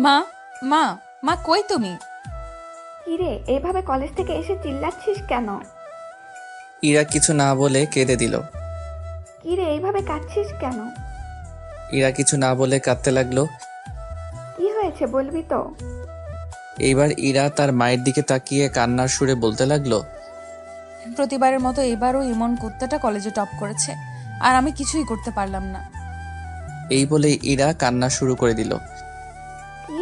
মা, মা, মা কই তুমি? কিরে, এইভাবে কলেজ থেকে এসে চিল্লাচ্ছিস কেন? ইরা কিছু না বলে কেঁদে দিল। কিরে, এইভাবে কাঁদছিস কেন? ইরা কিছু না বলে কাঁদতে লাগলো। কি হয়েছে বলবি তো? এইবার ইরা তার মায়ের দিকে তাকিয়ে কান্নার সুরে বলতে লাগলো। প্রতিবারের মতো এবারও ইমন কুত্তাটা কলেজে টপ করেছে, আর আমি কিছুই করতে পারলাম না। এই বলে ইরা কান্না শুরু করে দিল। কি?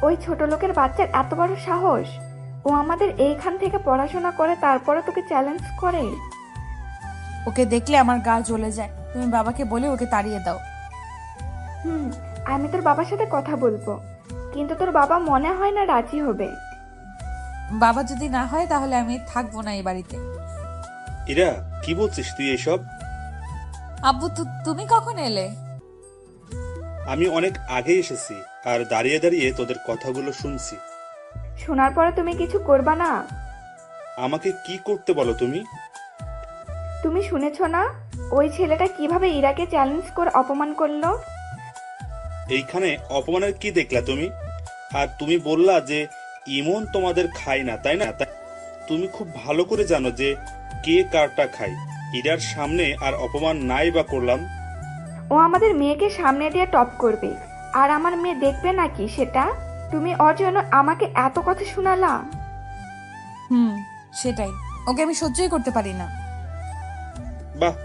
ওই ছোট লোকের বাচ্চার এত বড় সাহস! ও আমাদের এইখান থেকে পড়াশোনা করে তারপরে তোকে চ্যালেঞ্জ করে? ওকে দেখলে আমার গা জ্বলে যায়। তুমি বাবাকে বলে ওকে তাড়িয়ে দাও। হুম, আমি তোর বাবার সাথে কথা বলবো, কিন্তু তোর বাবা মনে হয় না রাজি হবে। বাবা যদি না হয় তাহলে আমি থাকবো না এই বাড়িতে। ইরা, কি বলছিস তুই এসব? আব্বু, তুমি কখন এলে? আমি অনেক আগে এসেছি, আর দাঁড়িয়ে দাঁড়িয়ে তোদের কথাগুলো শুনছি। শোনার পরে তুমি কিছু করবা না? আমাকে কি করতে বলো তুমি? তুমি শুনেছো না ওই ছেলেটা কিভাবে ইরাকে চ্যালেঞ্জ করে অপমান করলো? এইখানে অপমানের কি দেখলা তুমি? আর তুমি বললা যে ইমন তোমাদের খায় না, তাই না? তুমি খুব ভালো করে জানো যে কে কারটা খায়। ইরার সামনে আর অপমান নাই বা করলাম? ও আমাদের মেয়েকে সামনে দিয়ে টপ করবে, আর আমার মেয়ে দেখবে নাকি সেটা? তুমি ওর জন্য আমাকে এত কথা শোনালা। সেটাই, ওকে আমি সহ্যই করতে পারি না। বাহ,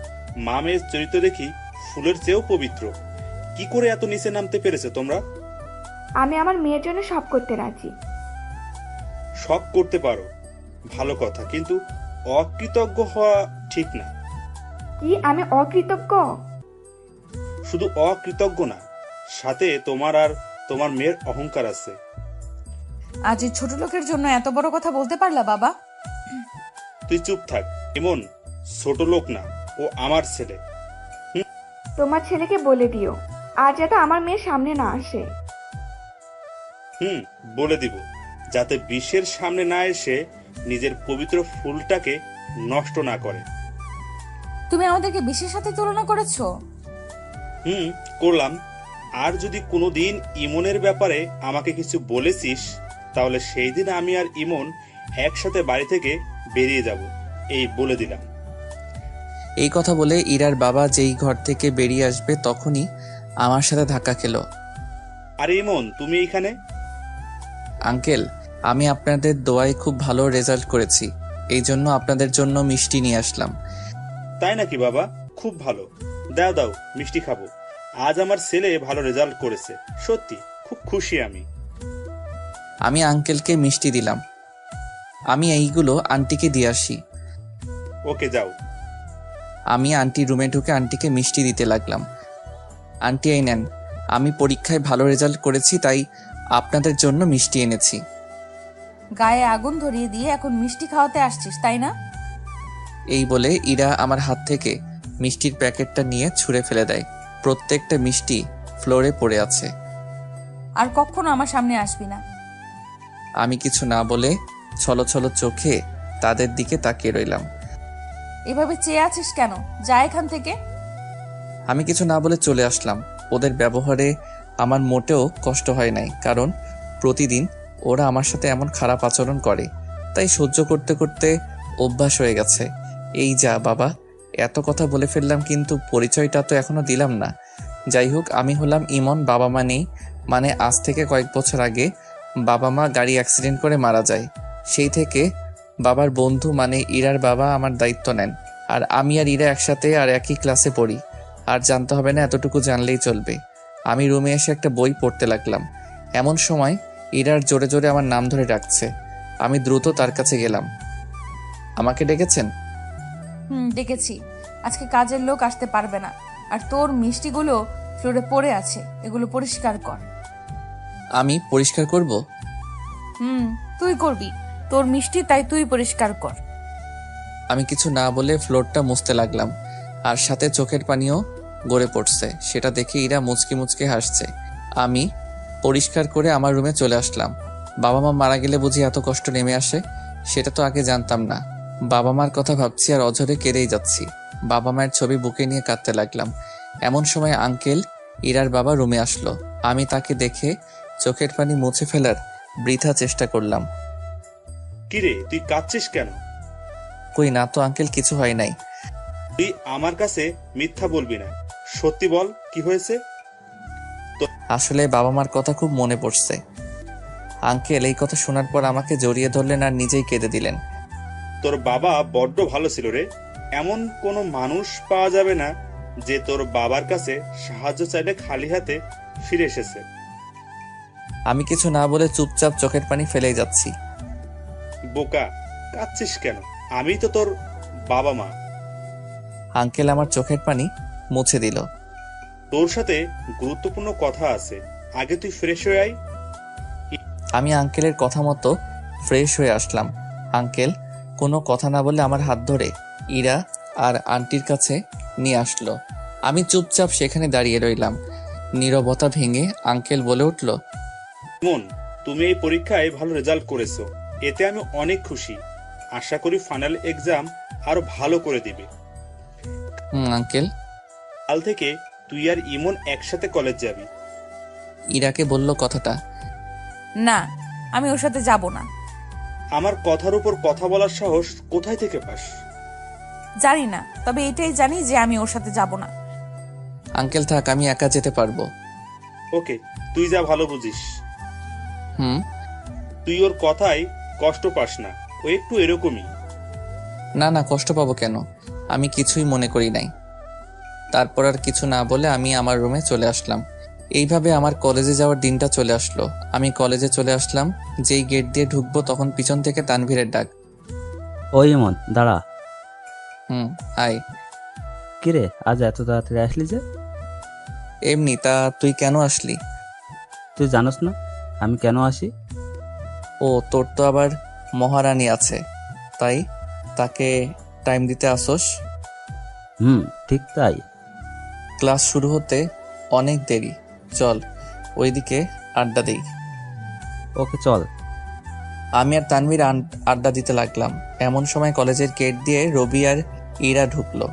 মা মেয়ের চরিত্র দেখি ফুলের চেয়েও পবিত্র। কি করে এত নিচে নামতে পেরেছে তোমরা? আমি আমার মেয়ের জন্য সব করতে রাজি। শখ করতে পারো, ভালো কথা, কিন্তু অকৃতজ্ঞ হওয়া ঠিক না। কি আমি অকৃতজ্ঞ? শুধু অকৃতজ্ঞ না, সাথে তোমার আর তোমার মেয়ের অহংকার আছে। আজ এই ছোট লোকের জন্য এত বড় কথা বলতে পারলা বাবা? তুই চুপ থাক। এমন ছোট লোক না, ও আমার ছেলে। তোমার ছেলেকে বলে দিও আর যাতে আমার মেয়ের সামনে না আসে। বলে দিব, যাতে বিশ্বের সামনে না এসে নিজের পবিত্র ফুলটাকে নষ্ট না করে। তুমি আমাদেরকে বিশ্বের সাথে তুলনা করেছো। করলাম। আর যদি কোনোদিন ইমনের ব্যাপারে আমাকে কিছু বলেছিস, তাহলে সেই দিন আমি আর ইমন একসাথে বাড়ি থেকে বেরিয়ে যাব, এই বলে দিলাম। এই কথা বলে ইরার বাবা যেই ঘর থেকে বেরিয়ে আসবে তখনই আমার সাথে ধাক্কা খেলো। আরে ইমন, তুমি এইখানে? আঙ্কেল, আমি আপনাদের দোয়ায় খুব ভালো রেজাল্ট করেছি, এই জন্য আপনাদের জন্য মিষ্টি নিয়ে আসলাম। তাই নাকি বাবা? খুব ভালো, দাও দাও, মিষ্টি খাবো। আজ আমার ছেলে ভালো রেজাল্ট করেছে, সত্যি খুব খুশি আমি। আমি আঙ্কেলকে মিষ্টি দিলাম। আমি এইগুলো আন্টিকে দিয়ে আসি। ওকে, যাও। আমি আন্টি রুমে ঢুকে আন্টিকে মিষ্টি দিতে লাগলাম। আন্টি, এই নেন, আমি পরীক্ষায় ভালো রেজাল্ট করেছি তাই আপনাদের জন্য মিষ্টি এনেছি। গায়ে আগুন ধরিয়ে দিয়ে এখন মিষ্টি খাওয়াতে আসছিস, তাই না? এই বলে ইরা আমার হাত থেকে মিষ্টির প্যাকেটটা নিয়ে ছুঁড়ে ফেলে দেয়। প্রত্যেকটা মিষ্টি ফ্লোরে পড়ে আছে। আর কখনো আমার সামনে আসবি না। আমি কিছু না বলে ছলো ছলো চোখে তাদের দিকে তাকিয়ে রইলাম। এভাবে চেয়ে আছিস কেন? যা এখান থেকে। আমি কিছু না বলে চলে আসলাম। ওদের ব্যবহারে আমার মোটেও কষ্ট হয় নাই, কারণ প্রতিদিন ওরা আমার সাথে এমন খারাপ আচরণ করে, তাই সহ্য করতে করতে অভ্যাস হয়ে গেছে। এই যা বাবা, এত কথা বলে ফেললাম কিন্তু পরিচয়টা তো এখনো দিলাম না। যাই হোক, আমি হলাম ইমন। বাবা মা নেই, মানে আজ থেকে কয়েক বছর আগে বাবা মা গাড়ি অ্যাক্সিডেন্ট করে মারা যায়। সেই থেকে বাবার বন্ধু মানে ইরার বাবা আমার দায়িত্ব নেন। আর আমি আর ইরা একসাথে আর একই ক্লাসে পড়ি। আর জানতে হবে না, এতটুকু জানলেই চলবে। আমি রুমে এসে একটা বই পড়তে লাগলাম। এমন সময় ইরার জোরে জোরে আমার নাম ধরে ডাকছে। আমি দ্রুত তার কাছে গেলাম। আমাকে ডেকেছেন? ডেকেছি। আজকে কাজের লোক আসতে পারবে না, আর তোর মিষ্টিগুলো ফ্লোরে পড়ে আছে, এগুলো পরিষ্কার কর। আমি পরিষ্কার করব? তুই করবি, তোর মিষ্টি, তাই তুই পরিষ্কার কর। আমি কিছু না বলে ফ্লোরটা মুছতে লাগলাম, আর সাথে চোখের পানিও গড়ে পড়ছে। সেটা দেখে ইরা মুচকি মুচকি হাসছে। আমি পরিষ্কার করে আমার রুমে চলে আসলাম। বাবা মা মারা গেলে বুঝি এত কষ্ট নেমে আসে, সেটা তো আগে জানতাম না। বাবা মার কথা ভাবছি আর অঝরে কেঁদেই যাচ্ছি। বাবা মায়ের ছবি বুকে নিয়ে কাঁদতে লাগলাম। এমন সময় আঙ্কেল, ইরার বাবা, রুমে আসলো। আমি তাকে দেখে চোখের পানি মুছে ফেলার বৃথা চেষ্টা করলাম। কিরে তুই কাঁদছিস কেন? কই না তো আঙ্কেল, কিছু হয় নাই। তুই আমার কাছে মিথ্যা বলবি না, সত্যি বল কি হয়েছে? আসলে বাবা মার কথা খুব মনে পড়ছে। আঙ্কেল এই কথা শোনার পর আমাকে জড়িয়ে ধরলেন আর নিজেই কেঁদে দিলেন। তোর বাবা বড্ড ভালো ছিল রে। এমন কোনো মানুষ পাওয়া যাবে না যে তোর বাবার কাছে সাহায্য চাইলে খালি হাতে ফিরে এসেছে। আমি কিছু না বলে চুপচাপ চোখের পানি ফেলেই যাচ্ছি। বোকা, কাঁদছিস কেন? আমি তো তোর বাবা মা। আঙ্কেল আমার চোখের পানি মুছে দিল। তোর সাথে গুরুত্বপূর্ণ কথা আছে, আগে তুই ফ্রেশ হয়ে আয়। আমি আঙ্কেলের কথা মতো ফ্রেশ হয়ে আসলাম। আঙ্কেল কোনো কথা না বলে আমার হাত ধরে ইরা আর আন্টির কাছে নিয়ে আসলো। আমি চুপচাপ সেখানে দাঁড়িয়ে রইলাম। নীরবতা ভেঙে আঙ্কেল বলে উঠল, মন, তুমি এই পরীক্ষায় ভালো রেজাল্ট করেছো, এতে আমি অনেক খুশি। আশা করি ফাইনাল এক্সাম আরো ভালো করে দিবে। আঙ্কেল। কাল থেকে তুই আর ইমন একসাথে কলেজ যাবি। ইরাকে বলল কথাটা। না, আমি ওর সাথে যাব না। আমার কথার উপর কথা বলার সাহস কোথায় থেকে পাস? জানি না, তবে এটাই জানি যে আমি ওর সাথে যাব না। আঙ্কেল থাক, আমি একা যেতে পারবো। ওকে, তুই যা ভালো বুঝিস। হুম। তুই ওর কথায় কষ্ট পাস না, ও একটু এরকমই। না না, কষ্ট পাবো কেন? আমি কিছুই মনে করি নাই। তারপর আর কিছু না বলে আমি আমার রুমে চলে আসলাম। এইভাবে আমার কলেজে যাওয়ার দিনটা চলে আসলো। আমি কলেজে চলে আসলাম, যেই গেট দিয়ে ঢুকবো তখন পিছন থেকে তানভীরের ডাক। ওই ইমন দাঁড়া। আয়। কিরে আজ এত তাড়াতাড়ি আসলি যে? এমনি। তা তুই কেন আসলি? তুই জানোস না আমি কেন আসি? ও, তোর তো আবার মহারানী আছে, তাই তাকে টাইম দিতে আসোস? ঠিক তাই। ক্লাস শুরু হতে অনেক দেরি, চল ওইদিকে আড্ডা দেই। ওকে চল। আমি আর তানভীর আড্ডা দিতে লাগলাম। এমন সময় কলেজের গেট দিয়ে রবি আর ইরা ঢুকলো।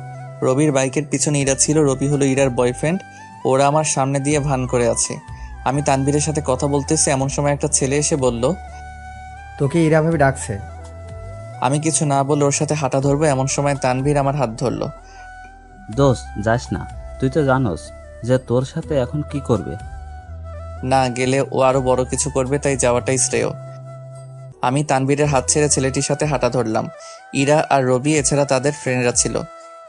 রবির বাইকের পিছনে ইরা ছিল। রবি হলো ইরার বয়ফ্রেন্ড। ওরা আমার সামনে দিয়ে ভান করে আছে। আমি তানভীরের সাথে কথা বলতেছি, এমন সময় একটা ছেলে এসে বলল, তোকে ইরা ভাবে ডাকছে। আমি কিছু না বলে ওর সাথে হাঁটা ধরবো, এমন সময় তানভীর আমার হাত ধরলো। দোস্ত যাস না, তুই তো জানোস যে তোর সাথে এখন কি করবে। না গেলে ও আরো বড় কিছু করবে, তাই যাওয়াটাই শ্রেয়। আমি তানভীরের হাত ছেড়ে ছেলেটির সাথে হাঁটা ধরলাম। ইরা আর রবি এছাড়া তাদের ফ্রেন্ডরা ছিল।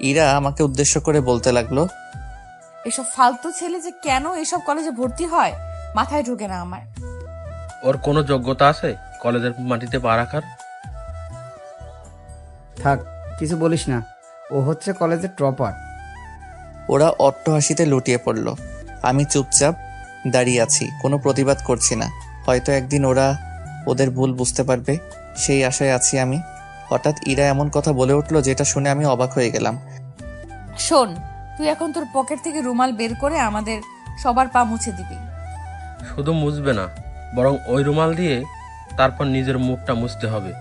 ইরা আমাকে উদ্দেশ্য করে বলতে লাগলো, এসব ফালতু ছেলে যে কেন এসব কলেজে ভর্তি হয় মাথায় ঢোকে না আমার। ওর কোনো যোগ্যতা আছে কলেজের মাটিতে পা রাখার? থাক, কিছু বলিস না, ও হচ্ছে কলেজের টপার। ওরা অট্টহাসিতে লুটিয়ে পড়ল। আমি চুপচাপ দাঁড়িয়ে আছি, কোনো প্রতিবাদ করছি না। হয়তো একদিন ওরা ওদের ভুল বুঝতে পারবে, সেই আশায় আছি আমি। হঠাৎ ইরা এমন কথা বলে উঠলো যেটা শুনে আমি অবাক হয়ে গেলাম। শোন, তুই এখন তোর পকেট থেকে রুমাল বের করে আমাদের সবার পা মুছে দিবি। শুধু মুছবে না, বরং ওই রুমাল দিয়ে তারপর নিজের মুখটা মুছতে হবে।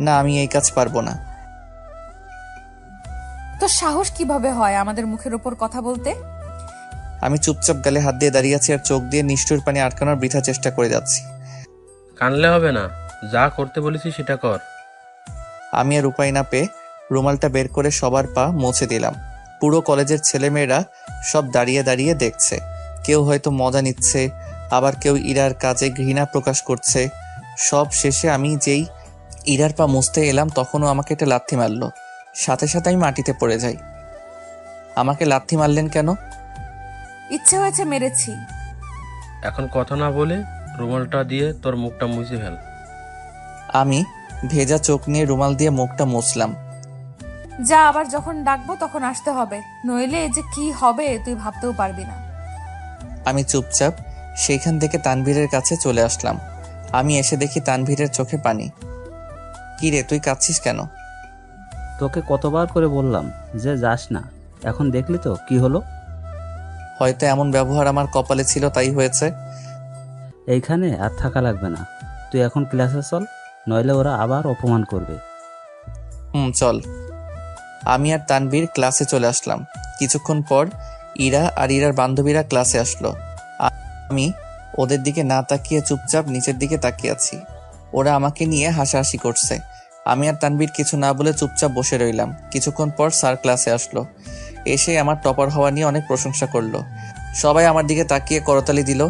না, আমি এই কাজ পারবো না। তোর সাহস কিভাবে হয় আমাদের মুখের উপর কথা বলতে? আমি চুপচাপ গালে হাত দিয়ে দাঁড়িয়ে আছি আর চোখ দিয়ে নিষ্ঠুর পানি আটকানোর বৃথা চেষ্টা করে যাচ্ছি। কানলে হবে না, যা করতে বলেছি সেটা কর। আমি আর উপায় না পেয়ে রুমালটা বের করে সবার পা মুছে দিলাম। পুরো কলেজের ছেলেমেয়েরা সব দাঁড়িয়ে দাঁড়িয়ে দেখছে। কেউ হয়তো মজা নিচ্ছে, আবার কেউ ইরার কাজে ঘৃণা প্রকাশ করছে। সব শেষে আমি যেই ইরার পা মুছতে এলাম তখনও আমাকে একটা লাথি মারলো। সাথে সাথে আমি মাটিতে পড়ে যাই। আমাকে লাথি মারলেন কেন? ইচ্ছে হয়েছে, মেরেছি। এখন কথা না বলে রুমালটা দিয়ে তোর মুখটা মুছে ফেল। আমি ভেজা চোখ নিয়ে রুমাল দিয়ে মুখটা মুছলাম। যা, আবার যখন ডাকবো তখন আসতে হবে, নইলে যে কি হবে তুই ভাবতেও পারবি না। আমি চুপচাপ সেইখান থেকে তানভীরের কাছে চলে আসলাম। আমি এসে দেখি তানভীরের চোখে পানি। কি রে, তুই কাঁদছিস কেন? তোকে কতবার করে বললাম যে যাস না, এখন দেখলি তো কি হলো। হয়তো এমন ব্যবহার আমার কপালে ছিল, তাই হয়েছে। এইখানে আর থাকা লাগবে না, তুই এখন ক্লাসে চল, নইলে ওরা আবার অপমান করবে। চল। আমি আর তানভীর ক্লাসে চলে আসলাম। কিছুক্ষণ পর ইরা আর ইরার বান্ধবীরা ক্লাসে আসলো। আমি ওদের দিকে না তাকিয়ে চুপচাপ নিচের দিকে তাকিয়ে আছি। ওরা আমাকে নিয়ে হাসাহাসি করছে। আমি আর তানবীর কিছু না বলে চুপচাপ বসে রইলাম। কিছুক্ষণ পর স্যার ক্লাসে আসলো। এসে আমার টপার হওয়া নিয়ে অনেক প্রশংসা করলো। সবাই আমার দিকে তাকিয়ে করতালি দিল।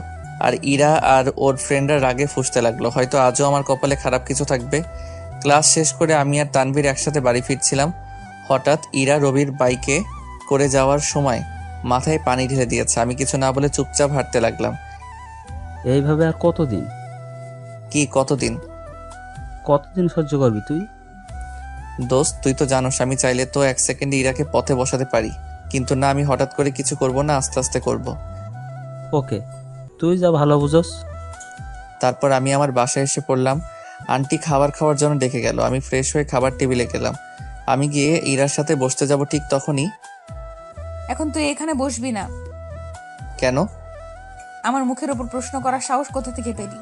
আর ইরা আর ওর ফ্রেন্ডরা রাগে ফুঁসতে লাগলো, হয়তো আজও আমার কপালে খারাপ কিছু থাকবে। ক্লাস শেষ করে আমি আর তানভীর একসাথে বাড়ি ফিরছিলাম। হঠাৎ ইরা রবির বাইকে করে যাওয়ার সময় মাথায় পানি ঢেলে দিয়েছে। আমি কিছু না বলে চুপচাপ হাঁটতে লাগলাম। এইভাবে আর কতদিন কি কতদিন? কতদিন সহ্য করবি তুই? দোস্ত, তুই তো জানোস আমি চাইলে তো 1 সেকেন্ডে ইরাকে পথে বসাতে পারি, কিন্তু না, আমি হঠাৎ করে কিছু করব না, আস্তে আস্তে করব। ওকে, তুই যা ভালো বুঝোস। তারপর আমি আমার বাসায় এসে পড়লাম। আন্টি খাবার খাওয়ার জন্য ডেকে গেল। আমি ফ্রেশ হয়ে খাবার টেবিলে গেলাম। আমি গিয়ে ইরার সাথে বসতে যাব, ঠিক তখনই। এখন তুই এখানে বসবি না। কেন? আমার মুখের ওপর প্রশ্ন করার সাহস কোথা থেকে পেলি?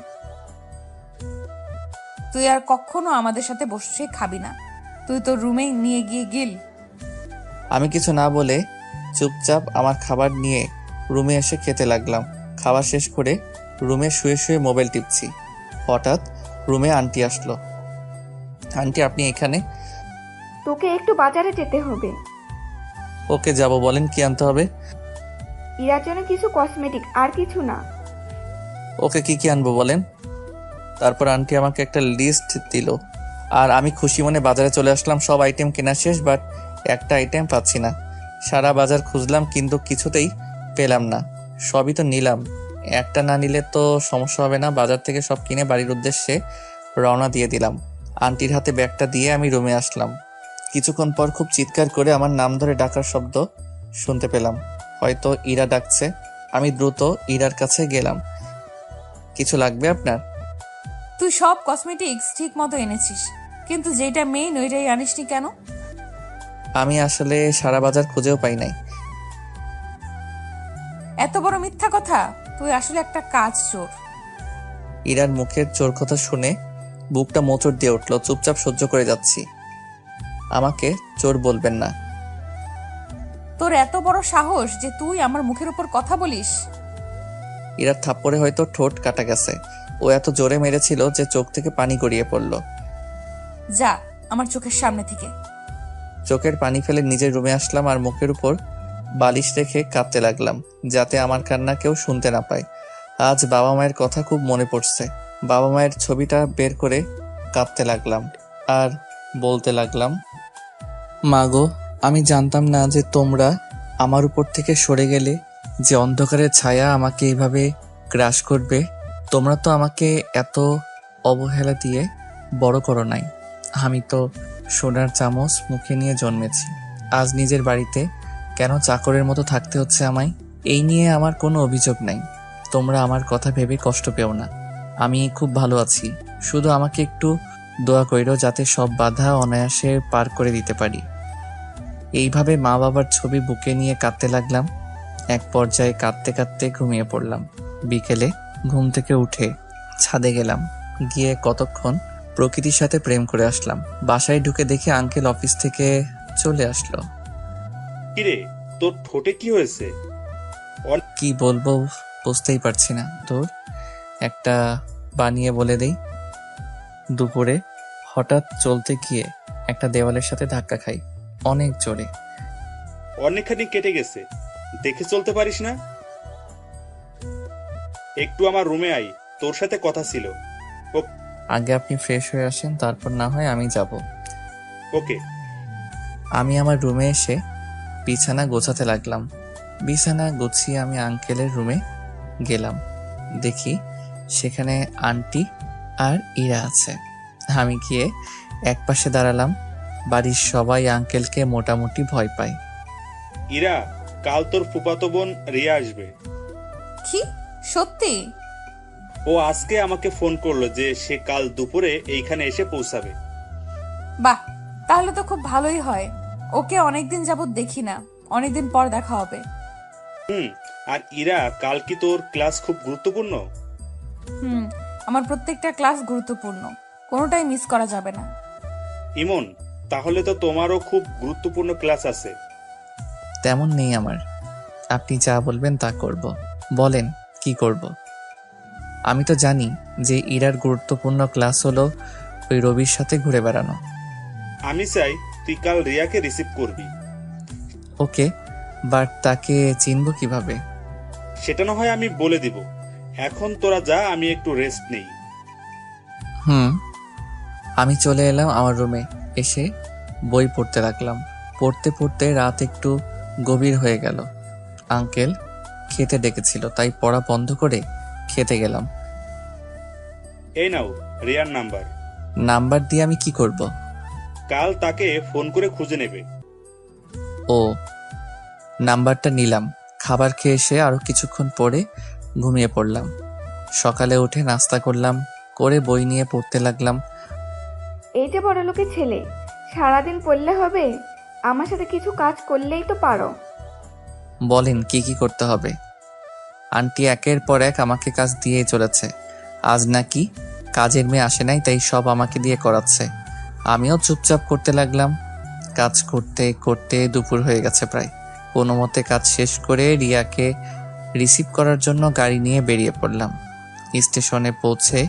তুই আর কখনো আমাদের সাথে বসে খাবি না। তুই তোর রুমে নিয়ে গিয়ে গিল। আমি কিছু না বলে চুপচাপ আমার খাবার নিয়ে রুমে এসে খেতে লাগলাম। খাবার শেষ করে রুমে শুয়ে শুয়ে মোবাইল টিপছি। হঠাৎ রুমে আন্টি আসলো। আন্টি, আপনি এখানে? তোকে একটু বাজারে যেতে হবে। ওকে, যাব। বলেন কি আনতে হবে? ইরার জন্য কিছু কসমেটিক, আর কিছু না। ওকে, কি কি আনবো বলেন। তারপর আন্টি আমাকে একটা লিস্ট দিল আর আমি খুশি মনে বাজারে চলে আসলাম। সব আইটেম কেনা শেষ, বাট একটা আইটেম পাচ্ছি না। সারা বাজার খুঁজলাম কিন্তু কিছুতেই পেলাম না। সবই তো নিলাম, একটা না নিলে তো সমস্যা হবে না। বাজার থেকে সব কিনে বাড়ির উদ্দেশ্যে রওনা দিয়ে দিলাম। আন্টির হাতে ব্যাগটা দিয়ে আমি রুমে আসলাম। কিছুক্ষণ পর খুব চিৎকার করে আমার নাম ধরে ডাকার শব্দ শুনতে পেলাম। হয়তো ইরা ডাকছে। আমি দ্রুত ইরার কাছে গেলাম। কিছু লাগবে আপনার? তুই সব কসমেটিক্স ঠিক মতো এনেছিস, কিন্তু যেটা মেইন ওইটাই আনিসনি কেন? আমি আসলে সারা বাজার খুঁজেও পাই নাই। এত বড় মিথ্যা কথা! তুই আসলে একটা কাজ চোর। ইরার মুখের চোর কথা শুনে বুকটা মোচড় দিয়ে উঠলো। চুপচাপ সহ্য করে যাচ্ছি। আমাকে চোর বলবেন না। তোর এত বড় সাহস যে তুই আমার মুখের উপর কথা বলিস! ইরার থাপ্পড়ে হয়তো ঠোঁট কাটা গেছে। ও এত জোরে মেরেছিল যে চোখ থেকে পানি গড়িয়ে পড়ল। যা আমার চোখের সামনে থেকে। চোখের পানি ফেলে নিজের রুমে আসলাম আর মুখের উপর বালিশ রেখে কাঁদতে লাগলাম, যাতে আমার কান্না কেউ শুনতে না পায়। আজ বাবা মায়ের কথা খুব মনে পড়ছে। বাবা মায়ের ছবিটা বের করে কাঁদতে লাগলাম আর বলতে লাগলাম, মা গো, আমি জানতাম না যে তোমরা আমার উপর থেকে সরে গেলে যে অন্ধকারের ছায়া আমাকে এইভাবে গ্রাস করবে। তোমরা তো আমাকে এত অবহেলা দিয়ে বড় করো নাই। আমি তো সোনার চামচ মুখে নিয়ে জন্মেছি। আজ নিজের বাড়িতে কেন চাকরের মতো থাকতে হচ্ছে আমায়? এই নিয়ে আমার কোনো অভিযোগ নাই। তোমরা আমার কথা ভেবে কষ্ট পেও না। আমি খুব ভালো আছি। শুধু আমাকে একটু দোয়া কইরো যাতে সব বাধা অনায়াসে পার করে দিতে পারি। এইভাবে মা বাবার ছবি বুকে নিয়ে কাঁদতে লাগলাম। এক পর্যায়ে কাঁদতে কাঁদতে ঘুমিয়ে পড়লাম। বিকেলে ঘুম থেকে উঠে ছাদে গেলাম। গিয়ে কতক্ষণ প্রকৃতির সাথে প্রেম করে আসলাম। বাসায় ঢুকে দেখি আঙ্কেল অফিস থেকে চলে আসলো। কিরে, তোর ঠোঁটে কি হয়েছে? কি বলবো বুঝতেই পারছি না। তোর একটা বানিয়ে বলে দেই। দুপুরে হঠাৎ চলতে গিয়ে একটা দেওয়ালের সাথে ধাক্কা খাই, অনেক জোরে। অনেকখানি কেটে গেছে, দেখে চলতে পারিস না? একটু আমার রুমে আই, তোর সাথে কথা ছিল। আগে আপনি ফ্রেশ হয়ে আসেন, তারপর না হয় আমি যাব। ওকে। আমি আমার রুমে এসে বিছানা গোছাতে লাগলাম। বিছানা গুছিয়ে আমি আঙ্কেলের রুমে গেলাম। দেখি সেখানে আন্টি আর ইরা আছে। আমি গিয়ে একপাশে দাঁড়ালাম। বাড়ির সবাই আঙ্কেলকে মোটামুটি ভয় পায়। ইরা, কাল তোর ফুফাতো বোন রিয়া আসবে। কি সত্যি? ও আজকে আমাকে ফোন করলো যে সে কাল দুপুরে এইখানে এসে পৌঁছাবে। বাহ, তাহলে তো খুব ভালোই হয়। ওকে অনেকদিন যাবত দেখি না, অনেকদিন পর দেখা হবে। আর ইরা, কাল কি তোর ক্লাস খুব গুরুত্বপূর্ণ? আমার প্রত্যেকটা ক্লাস গুরুত্বপূর্ণ, কোনোটাই মিস করা যাবে না। ইমন, তাহলে তো তোমারও খুব গুরুত্বপূর্ণ ক্লাস আছে। তেমন নেই আমার। আপনি যা বলবেন তা করব। বলেন কি করব? আমি তো জানি যে ইরার গুরুত্বপূর্ণ ক্লাস হলো ওই রবির সাথে ঘুরে বেড়ানো। আমি চাই তুই কাল রিয়াকে রিসিভ করবি। ওকে, বাট তাকে চিনব কিভাবে? সেটা না হয় আমি বলে দিব। এখন তোরা যা, আমি একটু রেস্ট নেই। আমি চলে এলাম আমার রুমে। এসে বই পড়তে লাগলাম। পড়তে পড়তে রাত একটু গভীর হয়ে গেল। আঙ্কেল খেতে ডেকেছিল, তাই পড়া বন্ধ করে খেতে গেলাম। এই নাও রিয়ার নাম্বার। নাম্বার দিয়ে আমি কি করব? কাল তাকে ফোন করে খুঁজে নেবে। ও, নাম্বারটা নিলাম। খাবার খেয়ে এসে আরো কিছুক্ষণ পরে ঘুমিয়ে পড়লাম। সকালে উঠে নাস্তা করলাম, করে বই নিয়ে পড়তে লাগলাম। এই যে বড় লোকের ছেলে, সারাদিন পড়লে হবে? আমার সাথে কিছু কাজ করলেই তো পারো। বলেন কি কি করতে হবে? আন্টি একের পর এক আমাকে কাজ দিয়েই চলেছে। আজ নাকি কাজের মেয়ে আসে নাই, তাই সব আমাকে দিয়ে করাচ্ছে। আমিও চুপচাপ করতে লাগলাম। কাজ করতে করতে দুপুর হয়ে গেছে প্রায়। কোনো মতে কাজ শেষ করে রিয়াকে রিসিভ করার জন্য গাড়ি নিয়ে বেরিয়ে পড়লাম। স্টেশনে পৌঁছে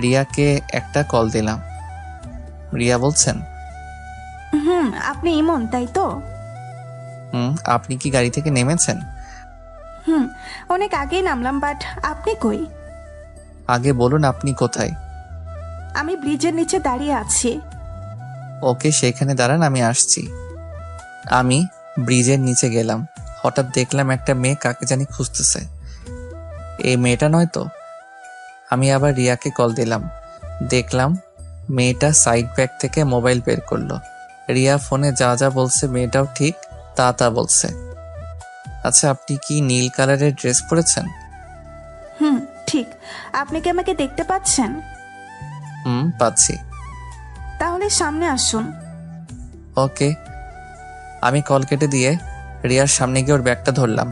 রিয়াকে একটা কল দিলাম। রিয়া বলছেন? আপনি ইমন তাই তো? আপনি কি গাড়ি থেকে নেমেছেন? অনেক আগেই নামলাম, বাট আপনি কই? আগে বলুন আপনি কোথায়? আমি ব্রিজের নিচে দাঁড়িয়ে আছি। ওকে, সেখানে দাঁড়ান, আমি আসছি। আমি ব্রিজের নিচে গেলাম। হঠাৎ দেখলাম একটা মেয়ে কাকে জানি খুঁজতেছে। এই মেয়েটা নয় তো? আমি আবার রিয়াকে কল দিলাম। দেখলাম মেয়েটা সাইড ব্যাগ থেকে মোবাইল বের করলো। রিয়া ফোনে যা যা বলছে মেয়েটাও ঠিক তা বলছে। আচ্ছা, আপনি কি নীল কালারের ড্রেস পরেছেন? ঠিক। আপনি কি আমাকে দেখতে পাচ্ছেন? পাচ্ছি। তাহলে সামনে আসুন। ওকে। আমি কল কেটে দিয়ে রিয়ার সামনে গিয়ে ওর ব্যাগটা ধরলাম।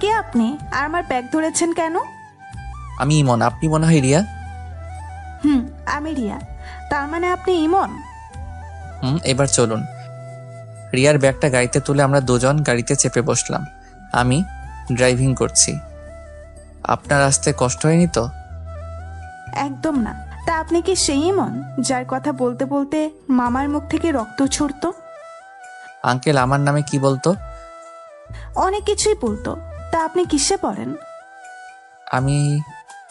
কে আপনি? আর আমার ব্যাগ ধরেছেন কেন? আমি ইমন, আপনি মনে হয় রিয়া। আমি রিয়া। তার মানে আপনি ইমন? এবার চলুন। রিয়ার ব্যাগটা গাড়িতে তুলে আমরা দুজন গাড়িতে চেপে বসলাম। আমি ড্রাইভিং করছি। আপনার আসতে কষ্ট হয়নি তো? একদম না। তা আপনি কি সেই ইমন যার কথা বলতে বলতে মামার মুখ থেকে রক্ত ছড়তো? আঙ্কেল আমার নামে কি বলতো? অনেক কিছুই বলতো। তা আপনি কিসে পড়েন? আমি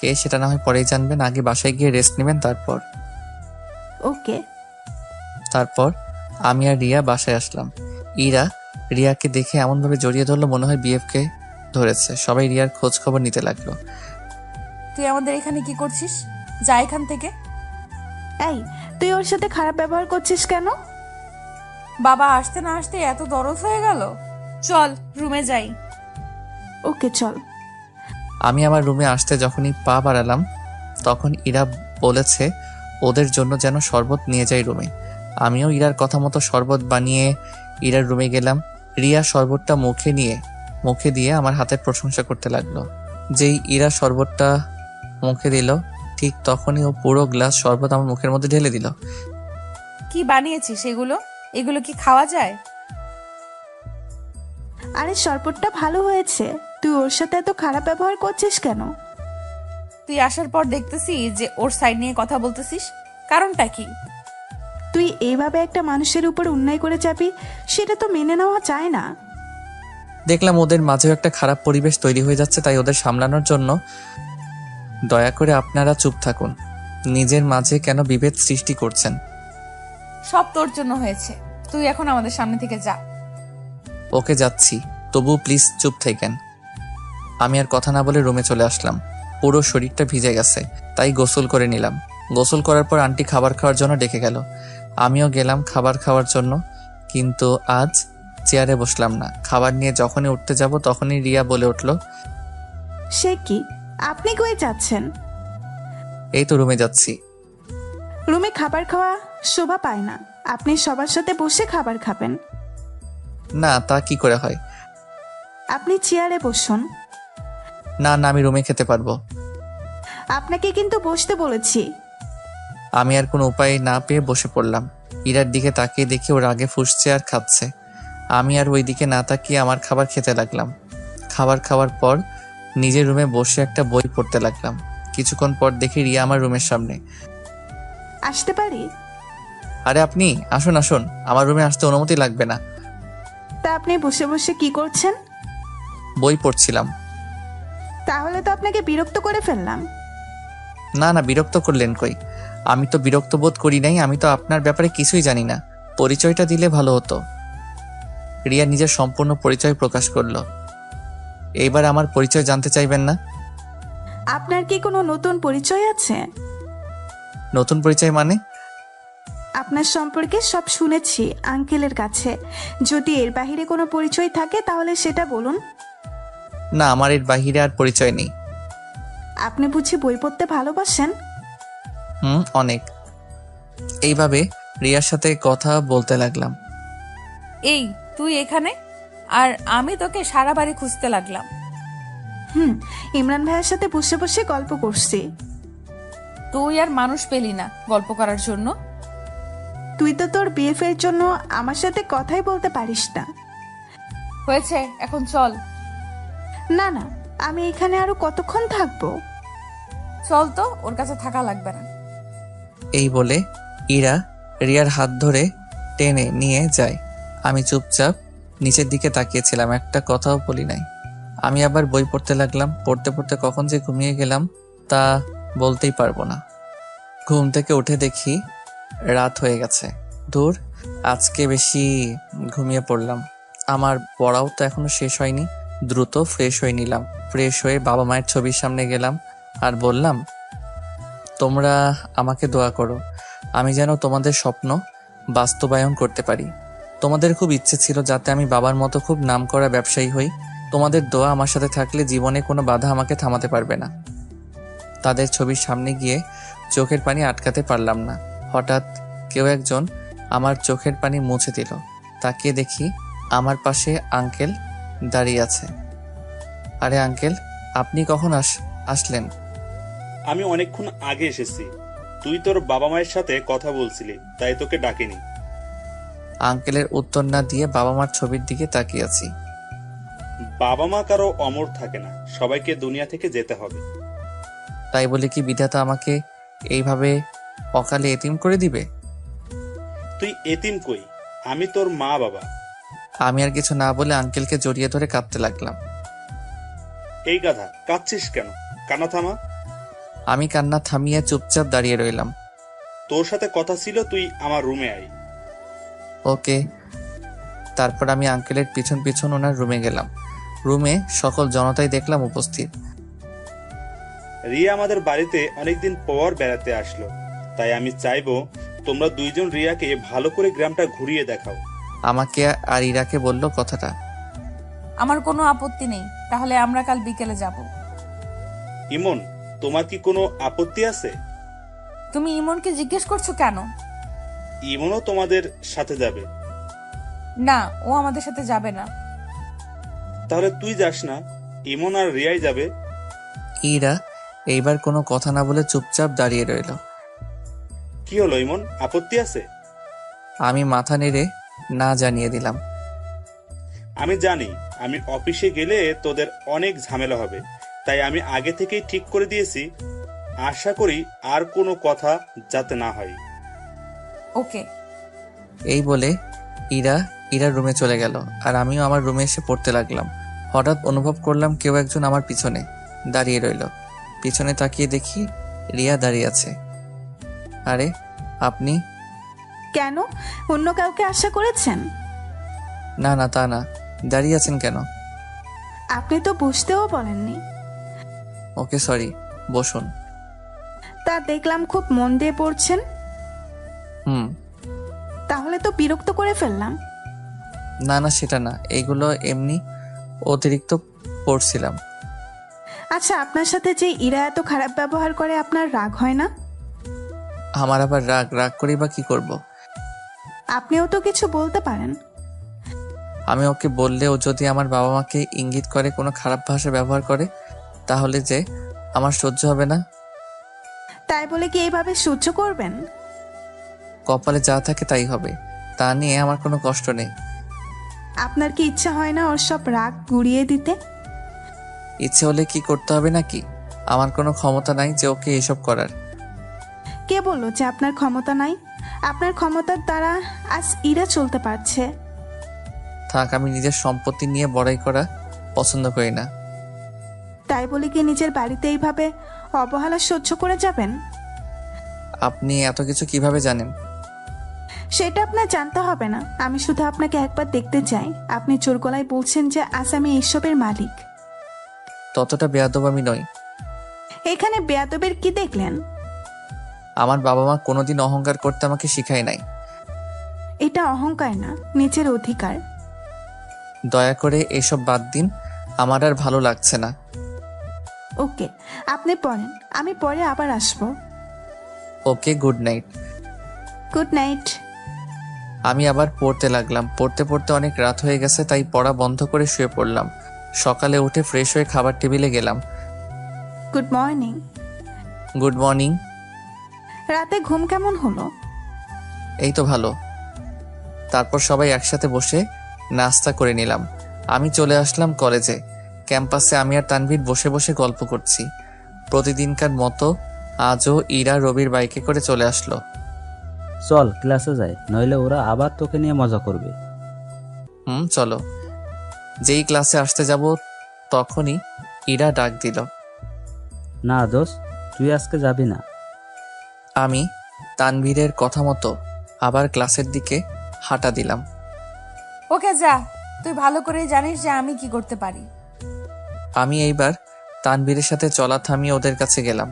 কে সেটা না হয় পরেই জানবেন, আগে বাসায় গিয়ে রেস্ট নেবেন তারপর। ওকে। তারপর আমি আর রিয়া বাসায় আসলাম। ইরা রিয়াকে দেখে এমনভাবে জড়িয়ে ধরলো মনে হয় বিএফকে ধরেছে। সবাই রিয়ার খোঁজ খবর নিতে লাগলো। তুই আমাদের এখানে কি করছিস? যা এখান থেকে। এই, তুই ওর সাথে খারাপ ব্যবহার করছিস কেন? বাবা আসতে না আসতে এত দরদ হয়ে গেল। চল রুমে যাই। ওকে চল। আমি আমার রুমে আসতে যখনই পা বাড়ালাম তখন ইরা বলেছে ওদের জন্য যেন শরবত নিয়ে যাই রুমে। আমিও ইরার কথা মতো শরবত বানিয়ে ইরার রুমে গেলাম। রিয়া শরবতটা মুখে দিয়ে আমার হাতের প্রশংসা করতে লাগলো। যেই ইরা শরবতটা মুখে দিল ঠিক তখনই ও পুরো গ্লাস শরবত আমার মুখের মধ্যে ঢেলে দিল। কি বানিয়েছিস এগুলো? এগুলো কি খাওয়া যায়? আরে শরবতটা ভালো হয়েছে, তুই ওর সাথে এত খারাপ ব্যবহার করছিস কেন? তুই আসার পর দেখতেছি যে ওর সাইড নিয়ে কথা বলতেছিস, কারণটা কি? তুই এইভাবে একটা মানুষের উপর অন্যায় করে যাবি, সেটা তো মেনে নেওয়া যায় না। দেখলাম ওদের মাঝেও একটা খারাপ পরিবেশ তৈরি হয়ে যাচ্ছে, তাই ওদের সামলানোর জন্য দয়া করে আপনারা চুপ থাকুন। নিজের মাঝে কেন বিভেদ সৃষ্টি করছেন? সব তোর জন্য হয়েছে। তুই এখন আমাদের সামনে থেকে যা। ওকে যাচ্ছি, তবু প্লিজ চুপ থাকেন। আমি আর কথা না বলে রুমে চলে আসলাম। পুরো শরীরটা ভিজে গেছে, তাই গোসল করে নিলাম। গোসল করার পর আন্টি খাবার খাওয়ার জন্য ডেকে গেল। আমিও গেলাম খাবার খাওয়ার জন্য, কিন্তু আজ চেয়ারে বসলাম না। খাবার নিয়ে যখনই উঠতে যাব তখনই রিয়া বলে উঠল, সে কি, আপনি কই যাচ্ছেন? এই তো রুমে যাচ্ছি। রুমে খাবার খাওয়া শোভা পায় না। আপনি সবার সাথে বসে খাবার খাবেন। না, তা কি করে হয়? আপনি চেয়ারে বসুন। না, আমি রুমে খেতে পারবো। আপনাকে কিন্তু বসতে বলেছি। আমি আর কোনো উপায় না পেয়ে বসে পড়লাম। ইরার দিকে তাকিয়ে দেখি ওর আগে ফুসছে আর খাচ্ছে। আমি আর ওই দিকে না তাকিয়ে আমার খাবার খেতে লাগলাম। খাবার খাওয়ার পর নিজের রুমে বসে একটা বই পড়তে লাগলাম। কিছুক্ষণ পর দেখি রিয়া আমার রুমের সামনে। আসতে পারি? আরে আপনি আসুন আসুন, আমার রুমে আসতে অনুমতি লাগবে না। তা আপনি বসে বসে কি করছেন? বই পড়ছিলাম। তাহলে তো আপনাকে বিরক্ত করে ফেললাম। না না, বিরক্ত করলেন কই? আমি তো বিরক্ত বোধ করি নাই, আমি তো আপনার ব্যাপারে কিছুই জানি না। পরিচয়টা দিলে ভালো হতো। রিয়া নিজের সম্পূর্ণ পরিচয় প্রকাশ করলো। এইবার আমার পরিচয় জানতে চাইবেন না? আপনার কি কোনো নতুন পরিচয় আছে? নতুন পরিচয় মানে? আপনার সম্পর্কে সব শুনেছি আঙ্কেলের কাছে। যদি এর বাহিরে কোনো পরিচয় থাকে তাহলে সেটা বলুন। না, আমার এর বাহিরে আর পরিচয় নেই। আপনি বুঝি বই পড়তে ভালোবাসেন? অনেক। এইভাবে রিয়ার সাথে কথা বলতে লাগলাম। এই তুই এখানে, আর আমি তোকে সারা বাড়ি খুঁজতে লাগলাম। ইমরান ভাইয়ের সাথে বসে বসে গল্প করছি। তুই আর মানুষ পেলি না গল্প করার জন্য। তুই তো তোর বিএফের জন্য আমার সাথে কথাই বলতে পারিস না। হয়েছে, এখন চল। না না, আমি এখানে আরো কতক্ষণ থাকবো? চল তো, ওর কাছে থাকা লাগবে না। এই বলে ইরা রিয়ার হাত ধরে টেনে নিয়ে যায়। আমি চুপচাপ নিচের দিকে তাকিয়েছিলাম, একটা কথাও বলি নাই। আমি আবার বই পড়তে লাগলাম। পড়তে পড়তে কখন যে ঘুমিয়ে গেলাম তা বলতেই পারবো না। ঘুম থেকে উঠে দেখি রাত হয়ে গেছে। দূর, আজকে বেশি ঘুমিয়ে পড়লাম। আমার পড়াও তো এখনো শেষ হয়নি। দ্রুত ফ্রেশ হয়ে নিলাম। ফ্রেশ হয়ে বাবা মায়ের ছবির সামনে গেলাম আর বললাম, তোমরা আমাকে দোয়া করো, আমি যেন তোমাদের স্বপ্ন বাস্তবায়ন করতে পারি। তোমাদের খুব ইচ্ছে ছিল যাতে আমি বাবার মতো খুব নামকরা ব্যবসায়ী হই। তোমাদের দোয়া আমার সাথে থাকলে জীবনে কোনো বাধা আমাকে থামাতে পারবে না। তাদের ছবির সামনে গিয়ে চোখের পানি আটকাতে পারলাম না। হঠাৎ কেউ একজন আমার চোখের পানি মুছে দিল। তাকিয়ে দেখি আমার পাশে আঙ্কেল দাঁড়িয়ে আছে। আরে আঙ্কেল, আপনি কখন আসলেন? আমি অনেকক্ষণ আগে এসেছি। তুই তোর বাবা মায়ের সাথে কথা বলছিলি, তাই তোকে ডাকিনি। আঙ্কেলের উত্তর না দিয়ে বাবা মার ছবির দিকে তাকিয়ে আছি। বাবা মা কারো অমর থাকে না, সবাইকে দুনিয়া থেকে যেতে হবে। তাই বলে কি বিধাতা আমাকে এইভাবে অকালে এতিম করে দিবে? তুই এতিম কই? আমি তোর মা বাবা। আমি আর কিছু না বলে আঙ্কেলকে জড়িয়ে ধরে কাঁদতে লাগলাম। এই গাধা, কাঁদছিস কেন? কান্না থামা। আমি কান্না থামিয়ে চুপচাপ দাঁড়িয়ে রইলাম। তোর সাথে কথা ছিল, তুই আমার রুমে আয়। ওকে। তারপর আমি আঙ্কেলের পিছন পিছন ওনার রুমে গেলাম। রুমে সকল জনতাই দেখলাম উপস্থিত। রিয়া আমাদের বাড়িতে অনেকদিন পর বেড়াতে আসলো, তাই আমি চাইবো তোমরা দুইজন রিয়াকে ভালো করে গ্রামটা ঘুরিয়ে দেখাও। আমাকে আর ইরাকে বলল কথাটা। আমার কোনো আপত্তি নেই, তাহলে আমরা কাল বিকেলে যাব। ইমন, তোমার কি কোনো আপত্তি আছে? তুমি ইমনকে জিজ্ঞেস করছো কেন? ইমনও তোমাদের সাথে যাবে। না, ও আমাদের সাথে যাবে না। তাহলে তুই যাস না, ইমন আর রিয়াই যাবে। ইরা এইবার কোনো কথা না বলে চুপচাপ দাঁড়িয়ে রইল। কি হলো ইমন, আপত্তি আছে? আমি মাথা নেড়ে না জানিয়ে দিলাম। আমি জানি আমি অফিসে গেলে তোদের অনেক ঝামেলা হবে, তাই আমি আগে থেকেই ঠিক করে দিয়েছি। আশা করি আর কোনো কথা যাতে না হয়। ওকে। এই বলে ইরা রুমে চলে গেল আর আমিও আমার রুমে এসে পড়তে লাগলাম। হঠাৎ অনুভব করলাম কেউ একজন আমার পিছনে দাঁড়িয়ে রইল। পিছনে তাকিয়ে দেখি রিয়া দাঁড়িয়ে আছে। আরে আপনি? কেন, অন্য কাউকে আশা করেছেন? না না, তা না। দাঁড়িয়ে আছেন কেন? আপনি তো বুঝতেও বলেননি। ওকে সরি, বসুন। তা দেখলাম খুব মন দিয়ে পড়ছেন। তাহলে তো বিরক্ত করে ফেললাম। না না, সেটা না, এইগুলো এমনি অতিরিক্ত পড়ছিলাম। আচ্ছা, আপনার সাথে যে ইরা এত খারাপ ব্যবহার করে আপনার রাগ হয় না? আমার আবার রাগ করি বা কি করব? আপনিও তো কিছু বলতে পারেন। আমি ওকে বললে ও যদি আমার বাবা মাকে ইঙ্গিত করে কোনো খারাপ ভাষা ব্যবহার করে তাহলে যে আমার সহ্য হবে না। তাই বলে কি এইভাবে সহ্য করবেন? কপালে যা থাকে তাই হবে, তা নিয়ে আমার কোনো কষ্ট নেই। আপনার কি ইচ্ছা হয় না ওর সব রাগ গুড়িয়ে দিতে? ইচ্ছে হলে কি করতে হবে নাকি? আমার কোনো ক্ষমতা নাই যে ওকে এসব করার। কে বললো যে আপনার ক্ষমতা নাই? আপনার ক্ষমতার দ্বারা আজ ইরা চলতে পারছে। থাক, আমি নিজের সম্পত্তি নিয়ে বড়াই করা পছন্দ করি না। তাই বলে কি নিজের বাড়িতে এইভাবে অবহেলা সহ্য করে যাবেন? আপনি এত কিছু কিভাবে জানেন? সেটা আপনার জানতে হবে না। আমি শুধু আপনাকে একবার দেখতে চাই। আপনি জোর গলায় বলছেন যে আজ আমি এসবের মালিক। ততটা বেয়াদব আমি নই। এখানে বেয়াদবের কি দেখলেন? আমার বাবা মা কোনোদিন অহংকার করতে আমাকে শিখায় নাই। এটা অহংকার না, নিজের অধিকার। দয়া করে এসব বাদ দিন, আমার আর ভালো লাগছে না। ওকে, আপনি পড়েন, আমি পরে আবার আসবো। ওকে, গুড নাইট। Good night. আমি আবার পড়তে লাগলাম। পড়তে পড়তে অনেক রাত হয়ে গেছে, তাই পড়া বন্ধ করে শুয়ে পড়লাম। সকালে উঠে ফ্রেশ হয়ে খাবার টেবিলে গেলাম। Good morning. Good morning. রাতে ঘুম কেমন হলো? এই তো ভালো। তারপর সবাই একসাথে বসে নাস্তা করে নিলাম। আমি চলে আসলাম কলেজে। ক্যাম্পাসে আমি আর তানভীর বসে বসে গল্প করছি। প্রতিদিনকার মতো আজও ইরা রবির বাইকে করে চলে আসলো। চল ক্লাসে যাই, নইলে ওরা আবার তোকে নিয়ে মজা করবে। চলো। যেই ক্লাসে আসতে যাব তখনই ইরা ডাক দিল। না দোস্ত, তুই আজকে যাবি না। আমি তানভীরের কথা মতো আবার ক্লাসের দিকে হাঁটা দিলাম। ওকে যা, তুই ভালো করে জানিস যে আমি কি করতে পারি। আমি এইবার তানভীরের সাথে চলা থামিয়ে ওদের কাছে গেলাম।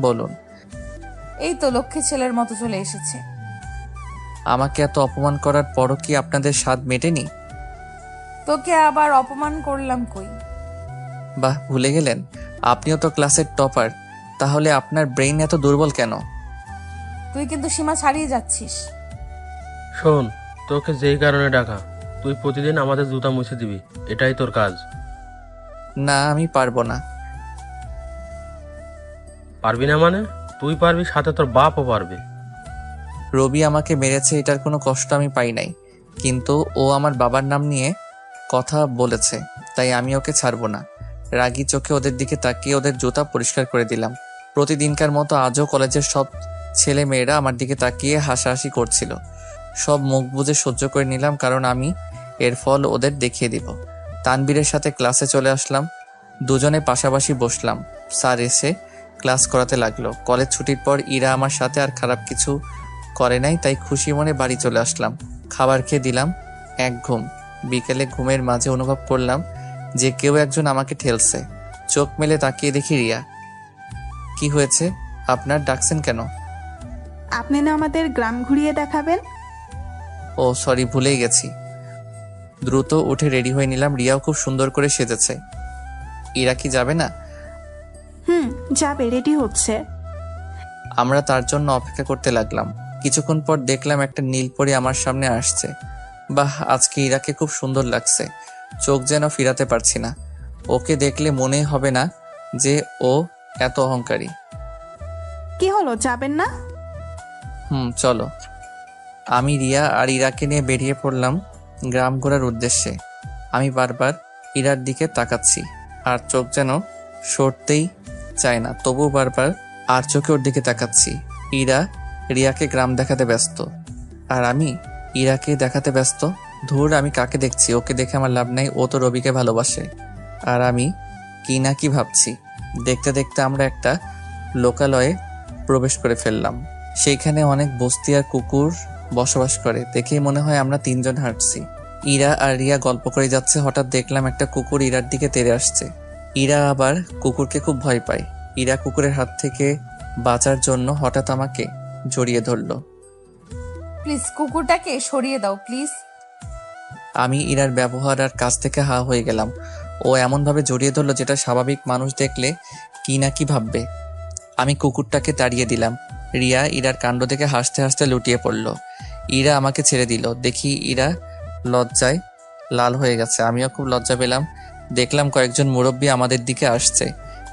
বলুন। এই তো লক্ষ্মী ছেলের মতো চলে এসেছে। আমাকে এত অপমান করার পরও কি আপনাদের স্বাদ মেটেনি? তোকে আবার অপমান করলাম কই? বাহ, ভুলে গেলেন আপনিও তো ক্লাসের টপার। তাহলে আপনার ব্রেইন এত দুর্বল কেন? তুই কিন্তু সীমা ছাড়িয়ে যাচ্ছিস। শোন, তোকে যেই কারণে ডাকা, তুই প্রতিদিন আমাদের জুতা মুছে দিবি, এটাই তোর কাজ। না, আমি পারবো না। পারবি না মানে? তুই পারবি, সাথে তোর বাপও পারবে। রবি আমাকে মেরেছে, এটার কোনো কষ্ট আমি পাই নাই, কিন্তু ও আমার বাবার নাম নিয়ে কথা বলেছে, তাই আমি ওকে ছাড়বো না। রাগী চোখে ওদের দিকে তাকিয়ে ওদের জুতা পরিষ্কার করে দিলাম। প্রতিদিনকার মতো আজও কলেজের সব ছেলে মেয়েরা আমার দিকে তাকিয়ে হাসাহাসি করছিল। সব মুখ বুজে সহ্য করে নিলাম, কারণ আমি এর ফল ওদের দেখিয়ে দিব। তানবীরের সাথে ক্লাসে চলে আসলাম। দুজনে পাশাপাশি বসলাম। স্যার এসে ক্লাস করাতে লাগলো। কলেজ ছুটির পর ইরা আমার সাথে আর খারাপ কিছু করে নাই, তাই খুশি মনে বাড়ি চলে আসলাম। খাবার খেয়ে দিলাম এক ঘুম। বিকেলে ঘুমের মাঝে অনুভব করলাম যে কেউ একজন আমাকে ঠেলছে। চোখ মেলে তাকিয়ে দেখি রিয়া। কি হয়েছে? আপনার ডাকছেন কেন? আপনি না আমাদের গ্রাম ঘুরিয়ে দেখাবেন? ও সরি, ভুলেই গেছি। দ্রুত উঠে রেডি হয়ে নিলাম। রিয়াও খুব সুন্দর করে সেজেছে। ইরা কি যাবে না? যাবে, রেডি হচ্ছে। আমরা তার জন্য অপেক্ষা করতে লাগলাম। কিছুক্ষণ পর দেখলাম একটা নীলপরি আমার সামনে আসছে। বাহ, আজকে ইরাকে খুব সুন্দর লাগছে। চোখ যেন ফিরাতে পারছি না। ওকে দেখলে মনে হবে না যে ও এত অহংকারী। কি হলো, যাবেন না? চলো। আমি রিয়া আর ইরাকে নিয়ে বেরিয়ে পড়লাম গ্রাম ঘোরার উদ্দেশ্যে। আমি বারবার ইরার দিকে তাকাচ্ছি, আর চোখ যেন সরতেই চায় না, তবুও বারবার আর চোখে ওর দিকে তাকাচ্ছি। ইরা রিয়াকে গ্রাম দেখাতে ব্যস্ত, আর আমি ইরাকে দেখাতে ব্যস্ত। ধুর, আমি কাকে দেখছি? ওকে দেখে আমার লাভ নাই, ও তো রবিকে ভালোবাসে। আর আমি কি না কি ভাবছি। দেখতে দেখতে আমরা একটা লোকালয়ে প্রবেশ করে ফেললাম। সেইখানে অনেক বস্তি আর কুকুর বসবাস করে। দেখেই মনে হয় আমরা তিনজন হাঁটছি। ইরা আর রিয়া গল্প করে যাচ্ছে। হঠাৎ দেখলাম একটা কুকুর ইরার দিকে তেড়ে আসছে। ইরা আবার কুকুরকে খুব ভয় পায়। ইরা কুকুরের হাত থেকে বাঁচার জন্য হঠাৎ আমাকে জড়িয়ে ধরল। প্লিজ কুকুরটাকে সরিয়ে দাও প্লিজ। আমি ইরার ব্যবহার আর কাছ থেকে হা হয়ে গেলাম। ও এমনভাবে জড়িয়ে ধরলো যেটা স্বাভাবিক মানুষ দেখলে কি না কি ভাববে। আমি কুকুরটাকে তাড়িয়ে দিলাম। রিয়া ইরার কাণ্ড দেখে হাসতে হাসতে লুটিয়ে পড়ল। ইরা আমাকে ছেড়ে দিল। দেখি ইরা লজ্জায় লাল হয়ে গেছে। আমিও খুব লজ্জা পেলাম। দেখলাম কয়েকজন মুরব্বী আমাদের দিকে আসছে।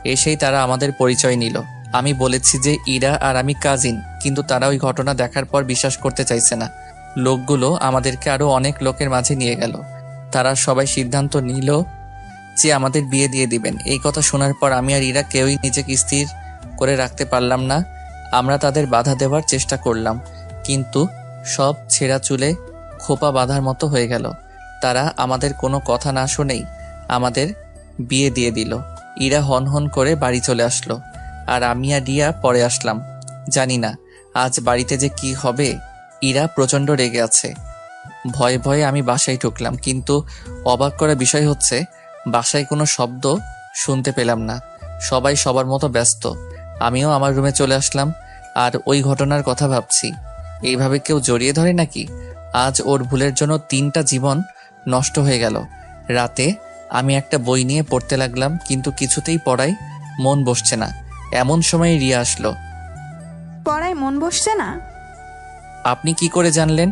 এসেই তারা আমাদের পরিচয় নিল। আমি বলেছি যে ইরা আর আমি কাজিন, কিন্তু তারা ওই ঘটনা দেখার পর বিশ্বাস করতে চাইছে না। লোকগুলো আমাদেরকে আরো অনেক লোকের মাঝে নিয়ে গেল। তারা সবাই সিদ্ধান্ত নিল যে আমাদের বিয়ে দিয়ে দিবেন। এই কথা শোনার পর আমি আর ইরা কেউই নিজেকে স্থির করে রাখতে পারলাম না। আমরা তাদের বাধা দেওয়ার চেষ্টা করলাম, কিন্তু সব ছেঁড়া চুলে খোপা বাঁধার মতো হয়ে গেল। তারা আমাদের কোনো কথা না শুনেই আমাদের বিয়ে দিয়ে দিল। ইরা হন হন করে বাড়ি চলে আসলো, আর আমি আর রিয়া পরে আসলাম। জানি না আজ বাড়িতে যে কি হবে। ইরা প্রচণ্ড রেগে আছে। ভয়ে ভয়ে আমি বাসায় ঢুকলাম, কিন্তু অবাক করা বিষয় হচ্ছে বাসায় কোনো শব্দ শুনতে পেলাম না। সবাই সবার মতো ব্যস্ত। আমিও আমার রুমে চলে আসলাম, আর ওই ঘটনার কথা ভাবছি। এইভাবে কেউ জড়িয়ে ধরে নাকি? আজ ওর ভুলের জন্য 3টা জীবন নষ্ট হয়ে গেল। রাতে আমি একটা বই নিয়ে পড়তে লাগলাম, কিন্তু কিছুতেই পড়ায় মন বসছে না। এমন সময় রিয়া আসলো। পড়ায় মন বসছে না? আপনি কি করে জানলেন?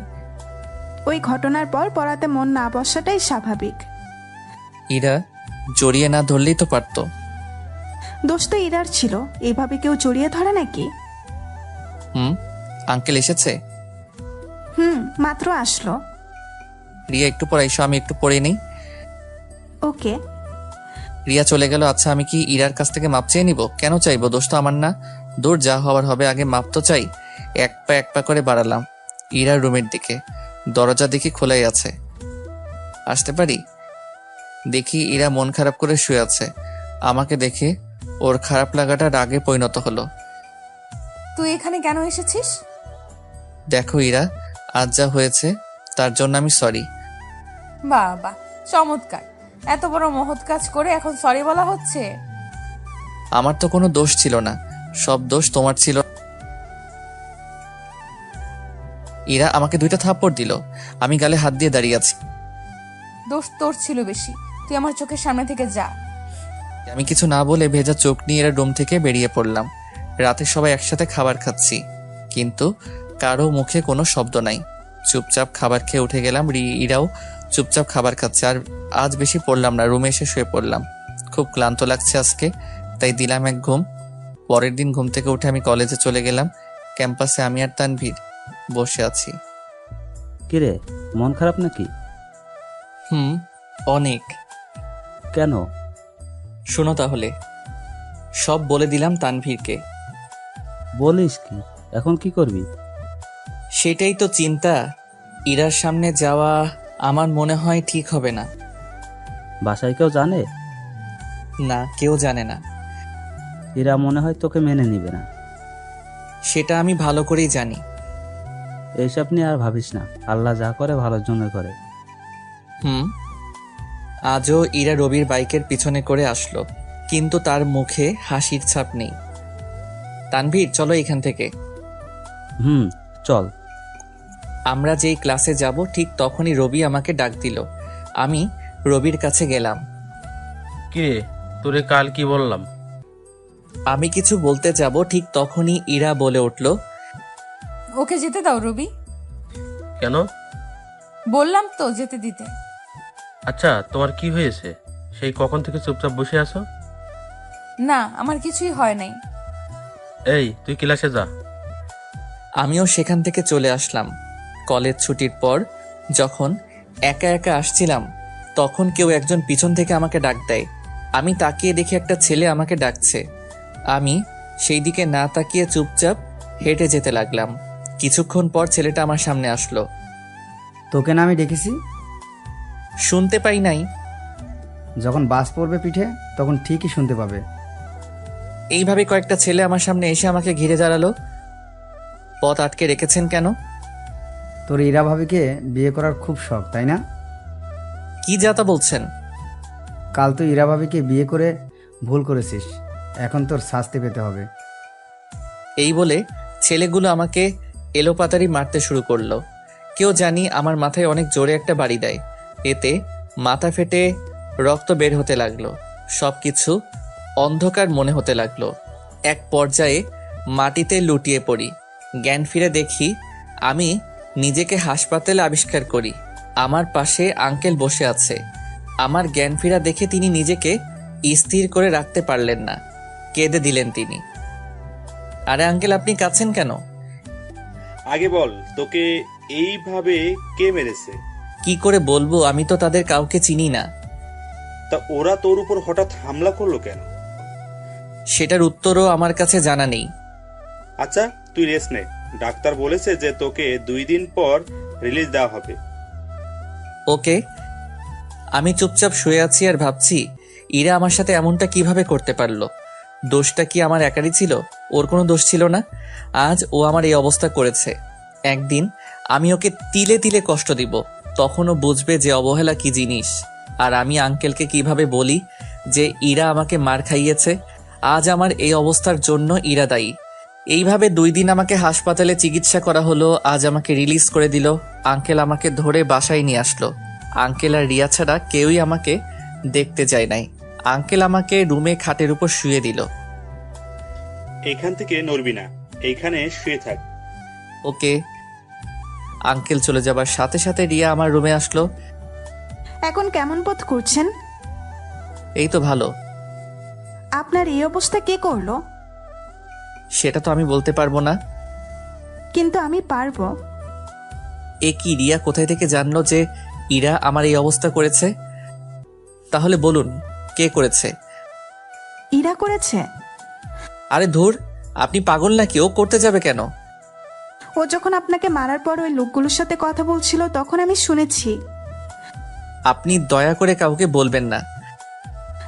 ওই ঘটনার পর পড়াতে মন না বসাটাই স্বাভাবিক। ইরা জড়িয়ে না ধরলেই তো পারতো। দোষ তো ইরার ছিল, এভাবে কেউ জড়িয়ে ধরে নাকি? আঙ্কেল এসেছে? মাত্র আসলো। রিয়া একটু পর এসো, আমি একটু পড়ে নেই। ওকে। রিয়া চলে গেল। আচ্ছা, আমি কি ইরার কাছ থেকে মাপ চেয়ে নিব? কেন চাইবো? দোষ তো আমার না। দূর, যা হওয়ার হবে, আগে মাপ তো চাই। এক পা করে বাড়ালাম ইরার রুমের দিকে। দরজা দেখি খোলাই আছে। আসতে পারি? দেখি ইরা মন খারাপ করে শুয়ে আছে। আমাকে দেখে ওর খারাপ লাগাটা রাগে পরিণত হলো। তুই এখানে কেন এসেছিস? দেখো ইরা, আজ যা হয়েছে তার জন্য আমি সরি। বাহ বাহ, চমৎকার। এত বড় মহৎ কাজ করে এখন সরি বলা হচ্ছে? আমার তো কোনো দোষ ছিল না, সব দোষ তোমার ছিল। ইরা আমাকে 2টা থাপ্পড় দিল। আমি গালে হাত দিয়ে দাঁড়িয়ে আছি। দোষ তোর ছিল বেশি। তুই আমার চোখের সামনে থেকে যা। আমি কিছু না বলে ভেজা চোখ নিয়ে এরা রুম থেকে বেরিয়ে পড়লাম। রাতে সবাই একসাথে খাবার খাচ্ছি, কিন্তু কারো মুখে কোনো শব্দ নাই। চুপচাপ খাবার খেয়ে উঠে গেলাম। ইরাও চুপচাপ খাবার খাচ্ছে। আর আজ বেশি পড়লাম না, রুমে এসে শুয়ে পড়লাম। খুব ক্লান্ত লাগছে আজকে, তাই দিলাম এক ঘুম। পরের দিন ঘুম থেকে উঠে আমি কলেজে চলে গেলাম। ক্যাম্পাসে আমি আর তানভীর বসে আছি। কিরে, মন খারাপ নাকি? অনেক। কেন? শোনো তাহলে, সব বলে দিলাম তানভীরকে। বলিস কি? এখন কি করবি? সেটাই তো চিন্তা। ইরার সামনে যাওয়া আমার মনে হয় ঠিক হবে না। বাসায় কেউ জানে? না, কেউ জানে না। এরা মনে হয় তোকে মেনে নিবে না। সেটা আমি ভালো করেই জানি। এইসব নিয়ে আর ভাবিস না, আল্লাহ যা করে ভালোর জন্য করে। আজও ইরা রবির বাইকের পিছনে করে আসলো, কিন্তু তার মুখে হাসির ছাপ নেই। তানভীর, চলো এখান থেকে। চল। আমরা যেই ক্লাসে যাব ঠিক তখনই রবি আমাকে ডাক দিল। আমি রবির কাছে গেলাম। কিরে, তোরে কাল কি বললাম? আমি কিছু বলতে যাব, ঠিক তখনই ইরা বলে উঠল, ওকে যেতে দাও রবি। কেন? বললাম তো যেতে দিতে। আচ্ছা, তোমার কি হয়েছে? সেই কখন থেকে চুপচাপ বসে আছো? না, আমার কিছুই হয় নাই। এই, তুই ক্লাসে যা। আমিও সেখান থেকে চলে আসলাম। কলেজ ছুটির পর যখন একা একা আসছিলাম, তখন কেউ একজন পিছন থেকে আমাকে ডাক দেয়। আমি তাকিয়ে দেখি একটা ছেলে আমাকে ডাকছে। আমি সেই দিকে না তাকিয়ে চুপচাপ হেঁটে যেতে লাগলাম। কিছুক্ষণ পর ছেলেটা আমার সামনে আসলো। তোকে না আমি ডেকেছি? শুনতে পাই নাই? যখন বাস পড়বে পিঠে তখন ঠিকই শুনতে পাবে। এইভাবে কয়েকটা ছেলে আমার সামনে এসে আমাকে ঘিরে দাঁড়ালো। পথ আটকে রেখেছেন কেন? তোর ইরা ভাবিকে বিয়ে করার খুব শখ, তাই না? কি যাতা বলছেন? কাল তুই ইরা ভাবিকে বিয়ে করে ভুল করেছিস, এখন তোর শাস্তি পেতে হবে। এই বলে ছেলেগুলো আমাকে এলোপাতাড়ি মারতে শুরু করলো। কেউ জানি আমার মাথায় অনেক জোরে একটা বাড়ি দেয়। এতে মাথা ফেটে রক্ত বের হতে লাগলো। সবকিছু অন্ধকার মনে হতে লাগলো। এক পর্যায়ে মাটিতে লুটিয়ে পড়ি। জ্ঞান ফিরে দেখি আমি নিজেকে হাসপাতালে আবিষ্কার করি। আমার পাশে আঙ্কেল বসে আছে। আমার জ্ঞান ফিরা দেখে তিনি নিজেকে স্থির করে রাখতে পারলেন না, কেঁদে দিলেন তিনি। আরে আঙ্কেল, আপনি কাঁদছেন কেন? আগে বল, তোকে এইভাবে কে মেরেছে? কি করে বলবো, আমি তো তাদের কাউকে চিনি না। তা ওরা তোর উপর হঠাৎ হামলা করলো কেন? সেটার উত্তরও আমার কাছে জানা নেই। আচ্ছা, তুই রেস্ট নে। ডাক্তার বলেছে যে তোকে 2 দিন পর রিলিজ দেওয়া হবে। ওকে। আমি চুপচাপ শুয়ে আছি আর ভাবছি ইরা আমার সাথে এমনটা কিভাবে করতে পারলো। দোষটা কি আমার একারই ছিল? ওর কোনো দোষ ছিল না। আজ ও আমার এই অবস্থা করেছে। একদিন আমি ওকে তিলে তিলে কষ্ট দিব, তখন ও বুঝবে যে অবহেলা কি জিনিস। আর আমি আঙ্কেলকে কিভাবে বলি যে ইরা আমাকে মার খাইয়েছে। আজ আমার এই অবস্থার জন্য ইরা দায়ী। এইভাবে 2 দিন আমাকে হাসপাতালে চিকিৎসা করা হলো, আজ আমাকে রিলিজ করে দিল। আঙ্কেল আমাকে ধরে বাসায় নিয়ে আসলো। আঙ্কেল আর রিয়া ছাড়া কেউই আমাকে দেখতে যায় নাই। আঙ্কেল আমাকে রুমে খাটের উপর শুয়ে দিল। এখান থেকে নড়বি না, এইখানে শুয়ে থাক। ওকে। আঙ্কেল চলে যাবার সাথে সাথে রিয়া আমার রুমে আসলো। এখন কেমন বোধ করছেন? এই তো ভালো। আপনার এই অবস্থা কে করলো? সেটা তো আমি বলতে পারবো না। কিন্তু আমি পারবো। এ কি, রিয়া কোথায় থেকে জানলো যে ইরা আমার এই অবস্থা করেছে? তাহলে বলুন কে করেছে? ইরা করেছে। আরে ধুর, আপনি পাগল নাকি? ও করতে যাবে কেন? ও যখন আপনাকে মারার পর ওই লোকগুলোর সাথে কথা বলছিল তখন আমি শুনেছি। আপনি দয়া করে কাউকে বলবেন না।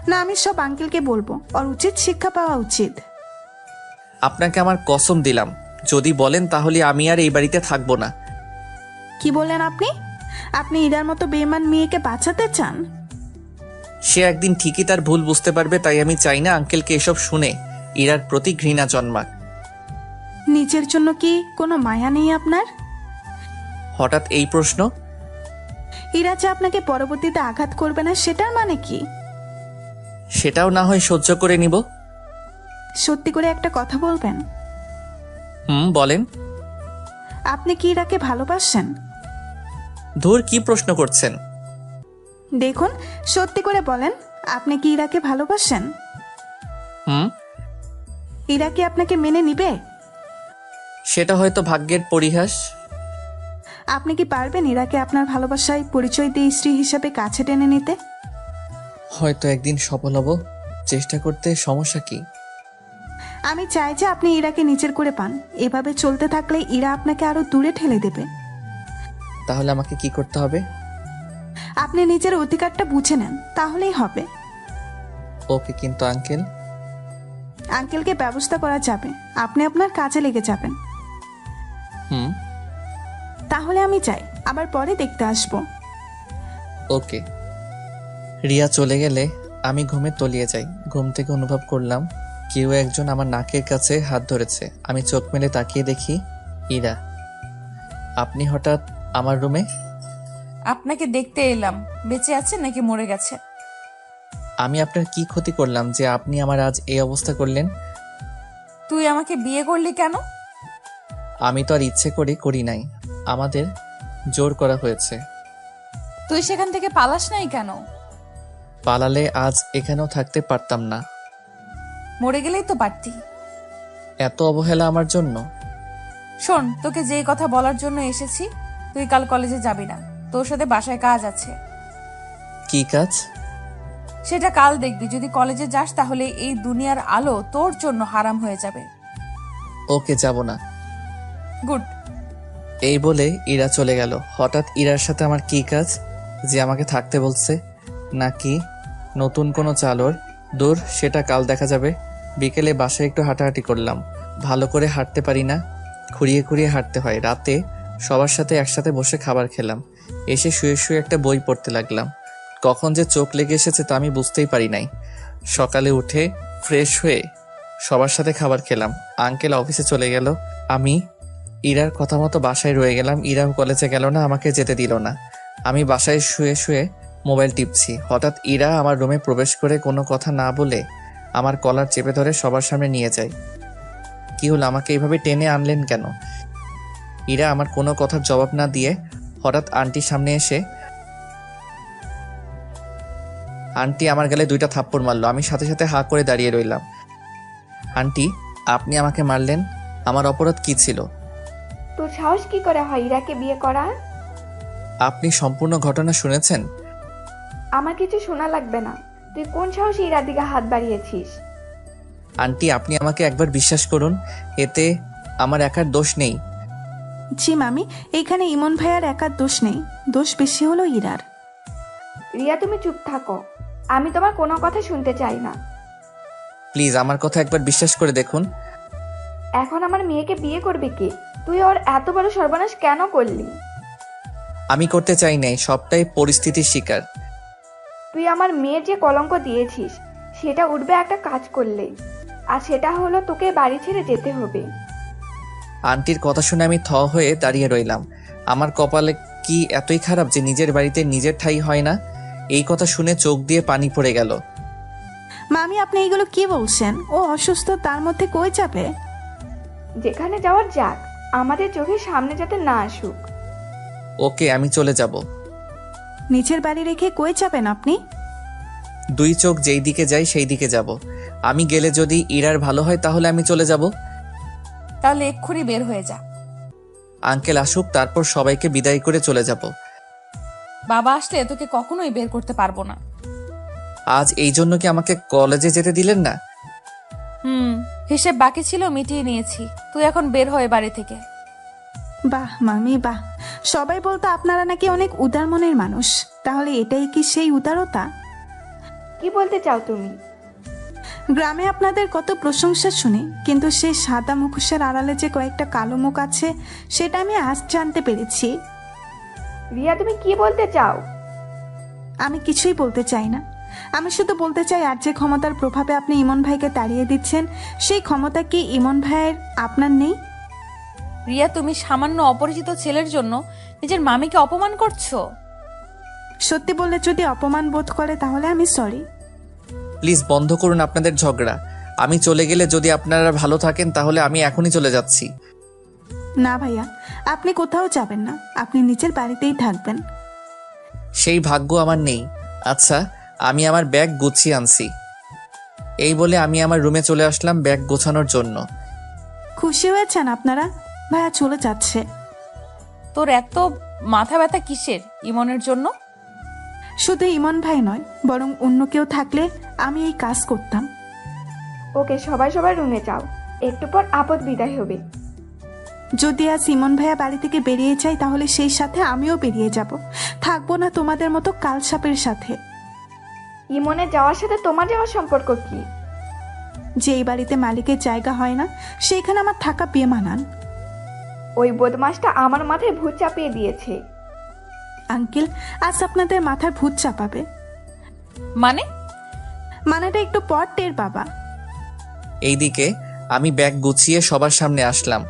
না, আমি সব আঙ্কেলকে বলবো। ওর উচিত শিক্ষা পাওয়া উচিত। আপনাকে আমার কসম দিলাম, যদি বলেন তাহলে আমি আর এই বাড়িতে থাকবো না। কি বললেন আপনি? আপনি ইরার মতো বেঈমান মেয়েকে বাঁচাতে চান? সে একদিন ঠিকই তার ভুল বুঝতে পারবে, তাই আমি চাই না আঙ্কেলকে এসব শুনে ইরার প্রতি ঘৃণা জন্মাক। নিজের জন্য কি কোনো মায়া নেই আপনার? হঠাৎ এই প্রশ্ন? ইরা যে আপনাকে পরবর্তীতে আঘাত করবে না সেটার মানে কি? সেটাও না হয় সহ্য করে নিব। সত্যি করে একটা কথা বলবেন? বলেন। আপনি কি ইরাকে ভালোবাসেন? ধুর, কি প্রশ্ন করছেন? দেখুন, সত্যি করে বলেন, আপনি কি ইরাকে ভালোবাসেন? ইরা কি আপনাকে মেনে নিবে? সেটা হয়তো ভাগ্যের পরিহাস। আপনি কি পারবেন ইরাকে আপনার ভালোবাসায় পরিচয় দিয়ে স্ত্রী হিসেবে কাছে টেনে নিতে? হয়তো একদিন সফল হব। চেষ্টা করতে সমস্যা কি? আমি চাই যে আপনি ইরাকে নিজের করে পান। এভাবে চলতে থাকলে ইরা আপনাকে আরো দূরে ঠেলে দেবে। তাহলে আমাকে কি করতে হবে? আপনি নিজের অধিকারটা বুঝে নেন, তাহলেই হবে। ওকে, কিন্তু আঙ্কেল? আঙ্কেলকে ব্যবস্থা করা যাবে, আপনি আপনার কাজে লেগে যাবেন। তাহলে আমি যাই, আবার পরে দেখতে আসবো। ওকে। রিয়া চলে গেলে আমি ঘুমে তলিয়ে যাই। ঘুম থেকে অনুভব করলাম কেউ একজন আমার নাকের কাছে হাত ধরেছে। আমি চোখ মেলে তাকিয়ে দেখি ইরা। আপনি হঠাৎ আমার রুমে? আপনাকে দেখতে এলাম। বেঁচে আছেন নাকি মরে গেছে? আমি আপনার কি ক্ষতি করলাম যে আপনি আমার আজ এই অবস্থা করলেন? তুই আমাকে বিয়ে করলি কেন? আমি তো আর ইচ্ছে করে করি নাই, আমাদের জোর করা হয়েছে। তুই সেখান থেকে পালাস নাই কেন? পালালে আজ এখানেও থাকতে পারতাম না। মরে গেলেই তো পারতি। এত অবহেলা আমার জন্য? শোন, তোকে যেই কথা বলার জন্য এসেছি, তুই কাল কলেজে যাবি না। তোর সাথে বাসায় কাজ আছে। কি কাজ? সেটা কাল দেখবি। যদি কলেজে যাস তাহলে এই দুনিয়ার আলো তোর জন্য হারাম হয়ে যাবে। ওকে, যাব না। গুড। এই বলে ইরা চলে গেল। হঠাৎ ইরার সাথে আমার কি কাজ যে আমাকে থাকতে বলছে? নাকি নতুন কোনো চালর? দূর, সেটা কাল দেখা যাবে। বিকেলে বাসায় একটু হাঁটাহাঁটি করলাম। ভালো করে হাঁটতে পারি না, খুঁড়িয়ে খুঁড়িয়ে হাঁটতে হয়। রাতে সবার সাথে একসাথে বসে খাবার খেলাম। এসে শুয়ে শুয়ে একটা বই পড়তে লাগলাম। কখন যে চোখ লেগে এসেছে তা আমি বুঝতেই পারি নাই। সকালে উঠে ফ্রেশ হয়ে সবার সাথে খাবার খেলাম। আঙ্কেল অফিসে চলে গেল। আমি ইরার কথা মতো বাসায় রয়ে গেলাম। ইরাও কলেজে গেল না, আমাকে যেতে দিল না। আমি বাসায় শুয়ে শুয়ে মোবাইল টিপছি। হঠাৎ ইরা আমার রুমে প্রবেশ করে কোনো কথা না বলে আমার কলার চেপে ধরে সবার সামনে নিয়ে যায়। কি হলো, আমাকে এইভাবে টেনে আনলেন কেন? ইরা আমার কোনো কথার জবাব না দিয়ে হঠাৎ আন্টির সামনে এসে আন্টি আমার গালে 2টা থাপ্পড় মারলো। আমি সাথে সাথে হা করে দাঁড়িয়ে রইলাম। আন্টি, আপনি আমাকে মারলেন, আমার অপরাধ কি ছিল? তোর সাহস কি করে হয় ইরাকে বিয়ে করা? আপনি সম্পূর্ণ ঘটনা শুনেছেন? আমার কিছু শোনা লাগবে না। তুই কোন সাহসে ইরার দিকে হাত বাড়িয়েছিস? আন্টি, আপনি আমাকে একবার বিশ্বাস করুন, এতে আমার একার দোষ নেই। জি মামি, এইখানে ইমন ভাইয়ার একার দোষ নেই, দোষ বেশি হলো ইরার। রিয়া, তুমি চুপ থাকো। আমি তোমার কোনো কথা শুনতে চাই না। প্লিজ আমার কথা একবার বিশ্বাস করে দেখুন। এখন আমার মেয়েকে বিয়ে করবে কে? তুই ওর এত বড় সর্বনাশ কেন করলি? আমি করতে চাই নাই, সবটাই পরিস্থিতির শিকার। তুই আমার মেয়ের যে কলঙ্ক দিয়েছিস সেটা উঠবে একটা কাজ করলে, আর সেটা হলো তোকে বাড়ি ছেড়ে যেতে হবে। আন্টির কথা শুনে আমি থ হয়ে দাঁড়িয়ে রইলাম। আমার কপালে কি এতই খারাপ যে নিজের বাড়িতে নিজের ঠাঁই হয় না? এই কথা শুনে চোখ দিয়ে পানি পড়ে গেল। মামি, আপনি এগুলো কি বলছেন? ও অসুস্থ, তার মধ্যে কই যাবে? যেখানে যাওয়ার যাক, আমাদের চোখের সামনে যাতে না আসুক। ওকে, আমি চলে যাব। নিজের বাড়ি রেখে কই যাবেন আপনি? দুই চোখ যেই দিকে যায় সেই দিকে যাব। আমি গেলে যদি ইরার ভালো হয় তাহলে আমি চলে যাব। তাহলে এক্ষুনি বের হয়ে যা। আঙ্কেল আসুক, তারপর সবাইকে বিদায় করে চলে যাব। বাবা আসলে তোকে কখনোই বের করতে পারবো না। আজ এই জন্য কি আমাকে কলেজে যেতে দিলেন না? হিসেব বাকি ছিল, মিটিয়ে নিয়েছি। তুই এখন বের হয়ে বাড়ি থেকে। বাহ মামি বাহ, সবাই বলতো আপনারা নাকি অনেক উদার মনের মানুষ, তাহলে এটাই কি সেই উদারতা? কি বলতে চাও তুমি? গ্রামে আপনাদের কত প্রশংসা শুনি, কিন্তু সেই সাদা মুখোশের আড়ালে যে কয়েকটা কালো মুখ আছে সেটা আমি আজ জানতে পেরেছি। রিয়া, তুমি কি বলতে চাও? আমি কিছুই বলতে চাই না, আমি শুধু বলতে চাই আর যে ক্ষমতার প্রভাবে আপনি ইমন ভাইকে তাড়িয়ে দিচ্ছেন, সেই ক্ষমতা কি ইমন ভাইয়ের আপনার নেই? রিয়া, তুমি সামান্য অপরিচিত ছেলের জন্য নিজের মামিকে অপমান করছো। সত্যি বললে যদি অপমান বোধ করে তাহলে আমি সরি। প্লিজ বন্ধ করুন আপনাদের ঝগড়া। আমি চলে গেলে যদি আপনারা ভালো থাকেন তাহলে আমি এখনই চলে যাচ্ছি। না ভাইয়া, আপনি কোথাও যাবেন না, আপনি নিজের বাড়িতেই থাকবেন। সেই ভাগ্য আমার নেই। আচ্ছা, আমি আমার ব্যাগ গুছিয়ে আনছি। এই বলে আমি আমার রুমে চলে আসলাম ব্যাগ গোছানোর জন্য। খুশি হয়েছেন আপনারা? ভাইয়া চলে যাচ্ছে। তোর এত মাথা ব্যথা কিসের ইমনের জন্য? শুধু ইমন ভাই নয়, বরং অন্য কেউ থাকলে আমি এই কাজ করতাম। ওকে, সবাই সবার রুমে যাও, একটু পর আপদ বিদায় হবে। যদি আজ ইমন ভাইয়া বাড়ি থেকে বেরিয়ে যায় তাহলে সেই সাথে আমিও বেরিয়ে যাব, থাকবো না তোমাদের মতো কালসাপের সাথে। ইমনে যাওয়ার সাথে তোমার যাওয়ার সম্পর্ক কি? যেই বাড়িতে মালিকের জায়গা হয় না সেইখানে আমার থাকা বেমানান। ওই বদমাসটা আমার মাথায় ভূত চাপিয়ে দিয়েছে। আঙ্কেল, আজ আপনাদের মাথার ভূত চাপাবে। মানেটা একটু পর টের বাবা। এইদিকে আমি ব্যাগ গুছিয়ে সবার সামনে আসলাম।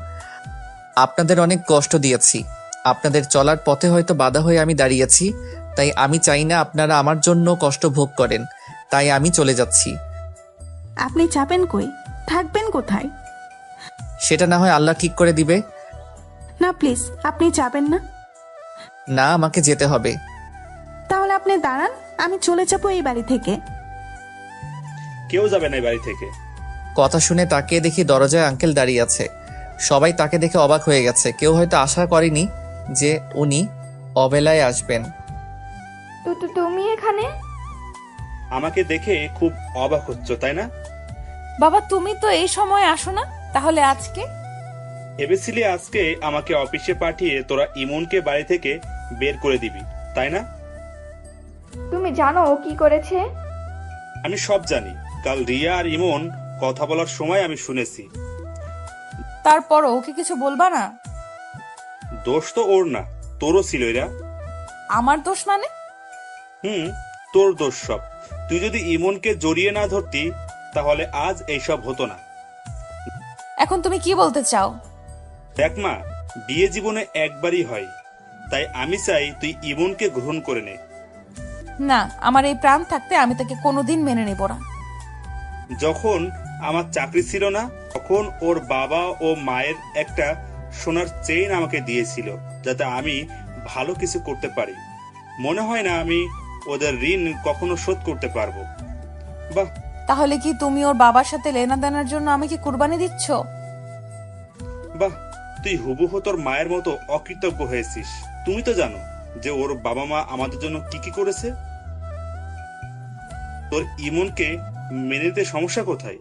আপনাদের অনেক কষ্ট দিয়েছি, আপনাদের চলার পথে হয়তো বাধা হয়ে আমি দাঁড়িয়েছি, তাই আমি চাই না আপনারা আমার জন্য কষ্ট ভোগ করেন, তাই আমি চলে যাচ্ছি। আপনি যাবেন কই? থাকবেন কোথায়? সেটা না হয় আল্লাহ ঠিক করে দিবে। না প্লিজ, আপনি যাবেন না। না, আমাকে যেতে হবে। তাহলে আপনি দাঁড়ান, আমি চলে যাবো এই বাড়ি থেকে। কেউ যাবে না এই বাড়ি থেকে। কথা শুনে তাকিয়ে দেখি দরজায় আঙ্কেল দাঁড়িয়ে আছে। সবাই তাকে দেখে অবাক হয়ে গেছে। কেউ হয়তো আশা করেনি যে উনি অবেলায় আসবেন। তুমি এখানে? আমাকে দেখে খুব অবাক হচ্ছ তাই না? বাবা, তুমি তো এই সময় আসো না, তাহলে আজকে? ভেবেছিলি আজকে আমাকে অফিসে পাঠিয়ে তোরা ইমনকে বাড়ি থেকে বের করে দিবি, তাই না? তুমি জানো ও কি করেছে? আমি সব জানি। কাল রিয়া আর ইমন কথা বলার সময় আমি শুনেছি। তারপরও ওকে কিছু বলবা না? দোষ তো ওর না, তোরও ছিল এরা। আমার দোষ মানে? তোর দোষ সব। তুই যদি ইমনকে জড়িয়ে না ধরতি তাহলে আজ এইসব হতো না। এখন তুমি কি বলতে চাও? দেখ মা, বিয়ে জীবনে একবারই হয়, তাই আমি চাই তুই ইমনকে গ্রহণ করে নে। না, আমার এই প্রাণ থাকতে আমি তাকে কোনোদিন মেনে নেব না। যখন আমার চাকরি ছিল না তখন ওর বাবা ও মায়ের একটা সোনার চেইন আমাকে দিয়েছিল যাতে আমি ভালো কিছু করতে পারি। মনে হয় না আমি ওদের ঋণ কখনো শোধ করতে পারবো। বাহ, তাহলে কি তুমি ওর বাবার সাথে লেনাদেনার জন্য আমাকে কুরবানি দিচ্ছ? বাহ, তুই হুবহু তোর মায়ের মতো অকৃতজ্ঞ হয়েছিস। তুমি তো জানো যে ওর বাবা মা আমাদের জন্য কি কি করেছে। তোর ইমনকে মেনে নিতে সমস্যা কোথায়?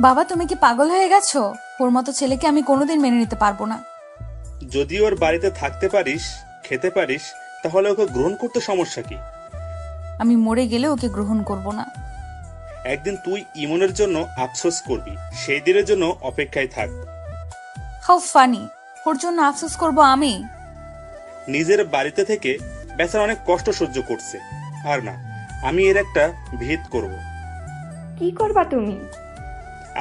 বাবা তুমি কি পাগল হয়ে গেছো? ওর মতো ছেলেকে আমি কোনোদিন মেনে নিতে পারবো না। যদি ওর বাড়িতে থাকতে পারিস, খেতে পারিস, তাহলে ওকে গ্রহণ করতে সমস্যা কি? আমি মরে গেলে ওকে গ্রহণ করব না। একদিন তুই ইমনের জন্য আফসোস করবি, সেই দিনের জন্য অপেক্ষায় থাক। How funny! ওর জন্য আফসোস করব আমি? নিজের বাড়িতে থেকে বেচারা অনেক কষ্ট সহ্য করছে, আর না, আমি এর একটা ভিত করব। কি করবা তুমি?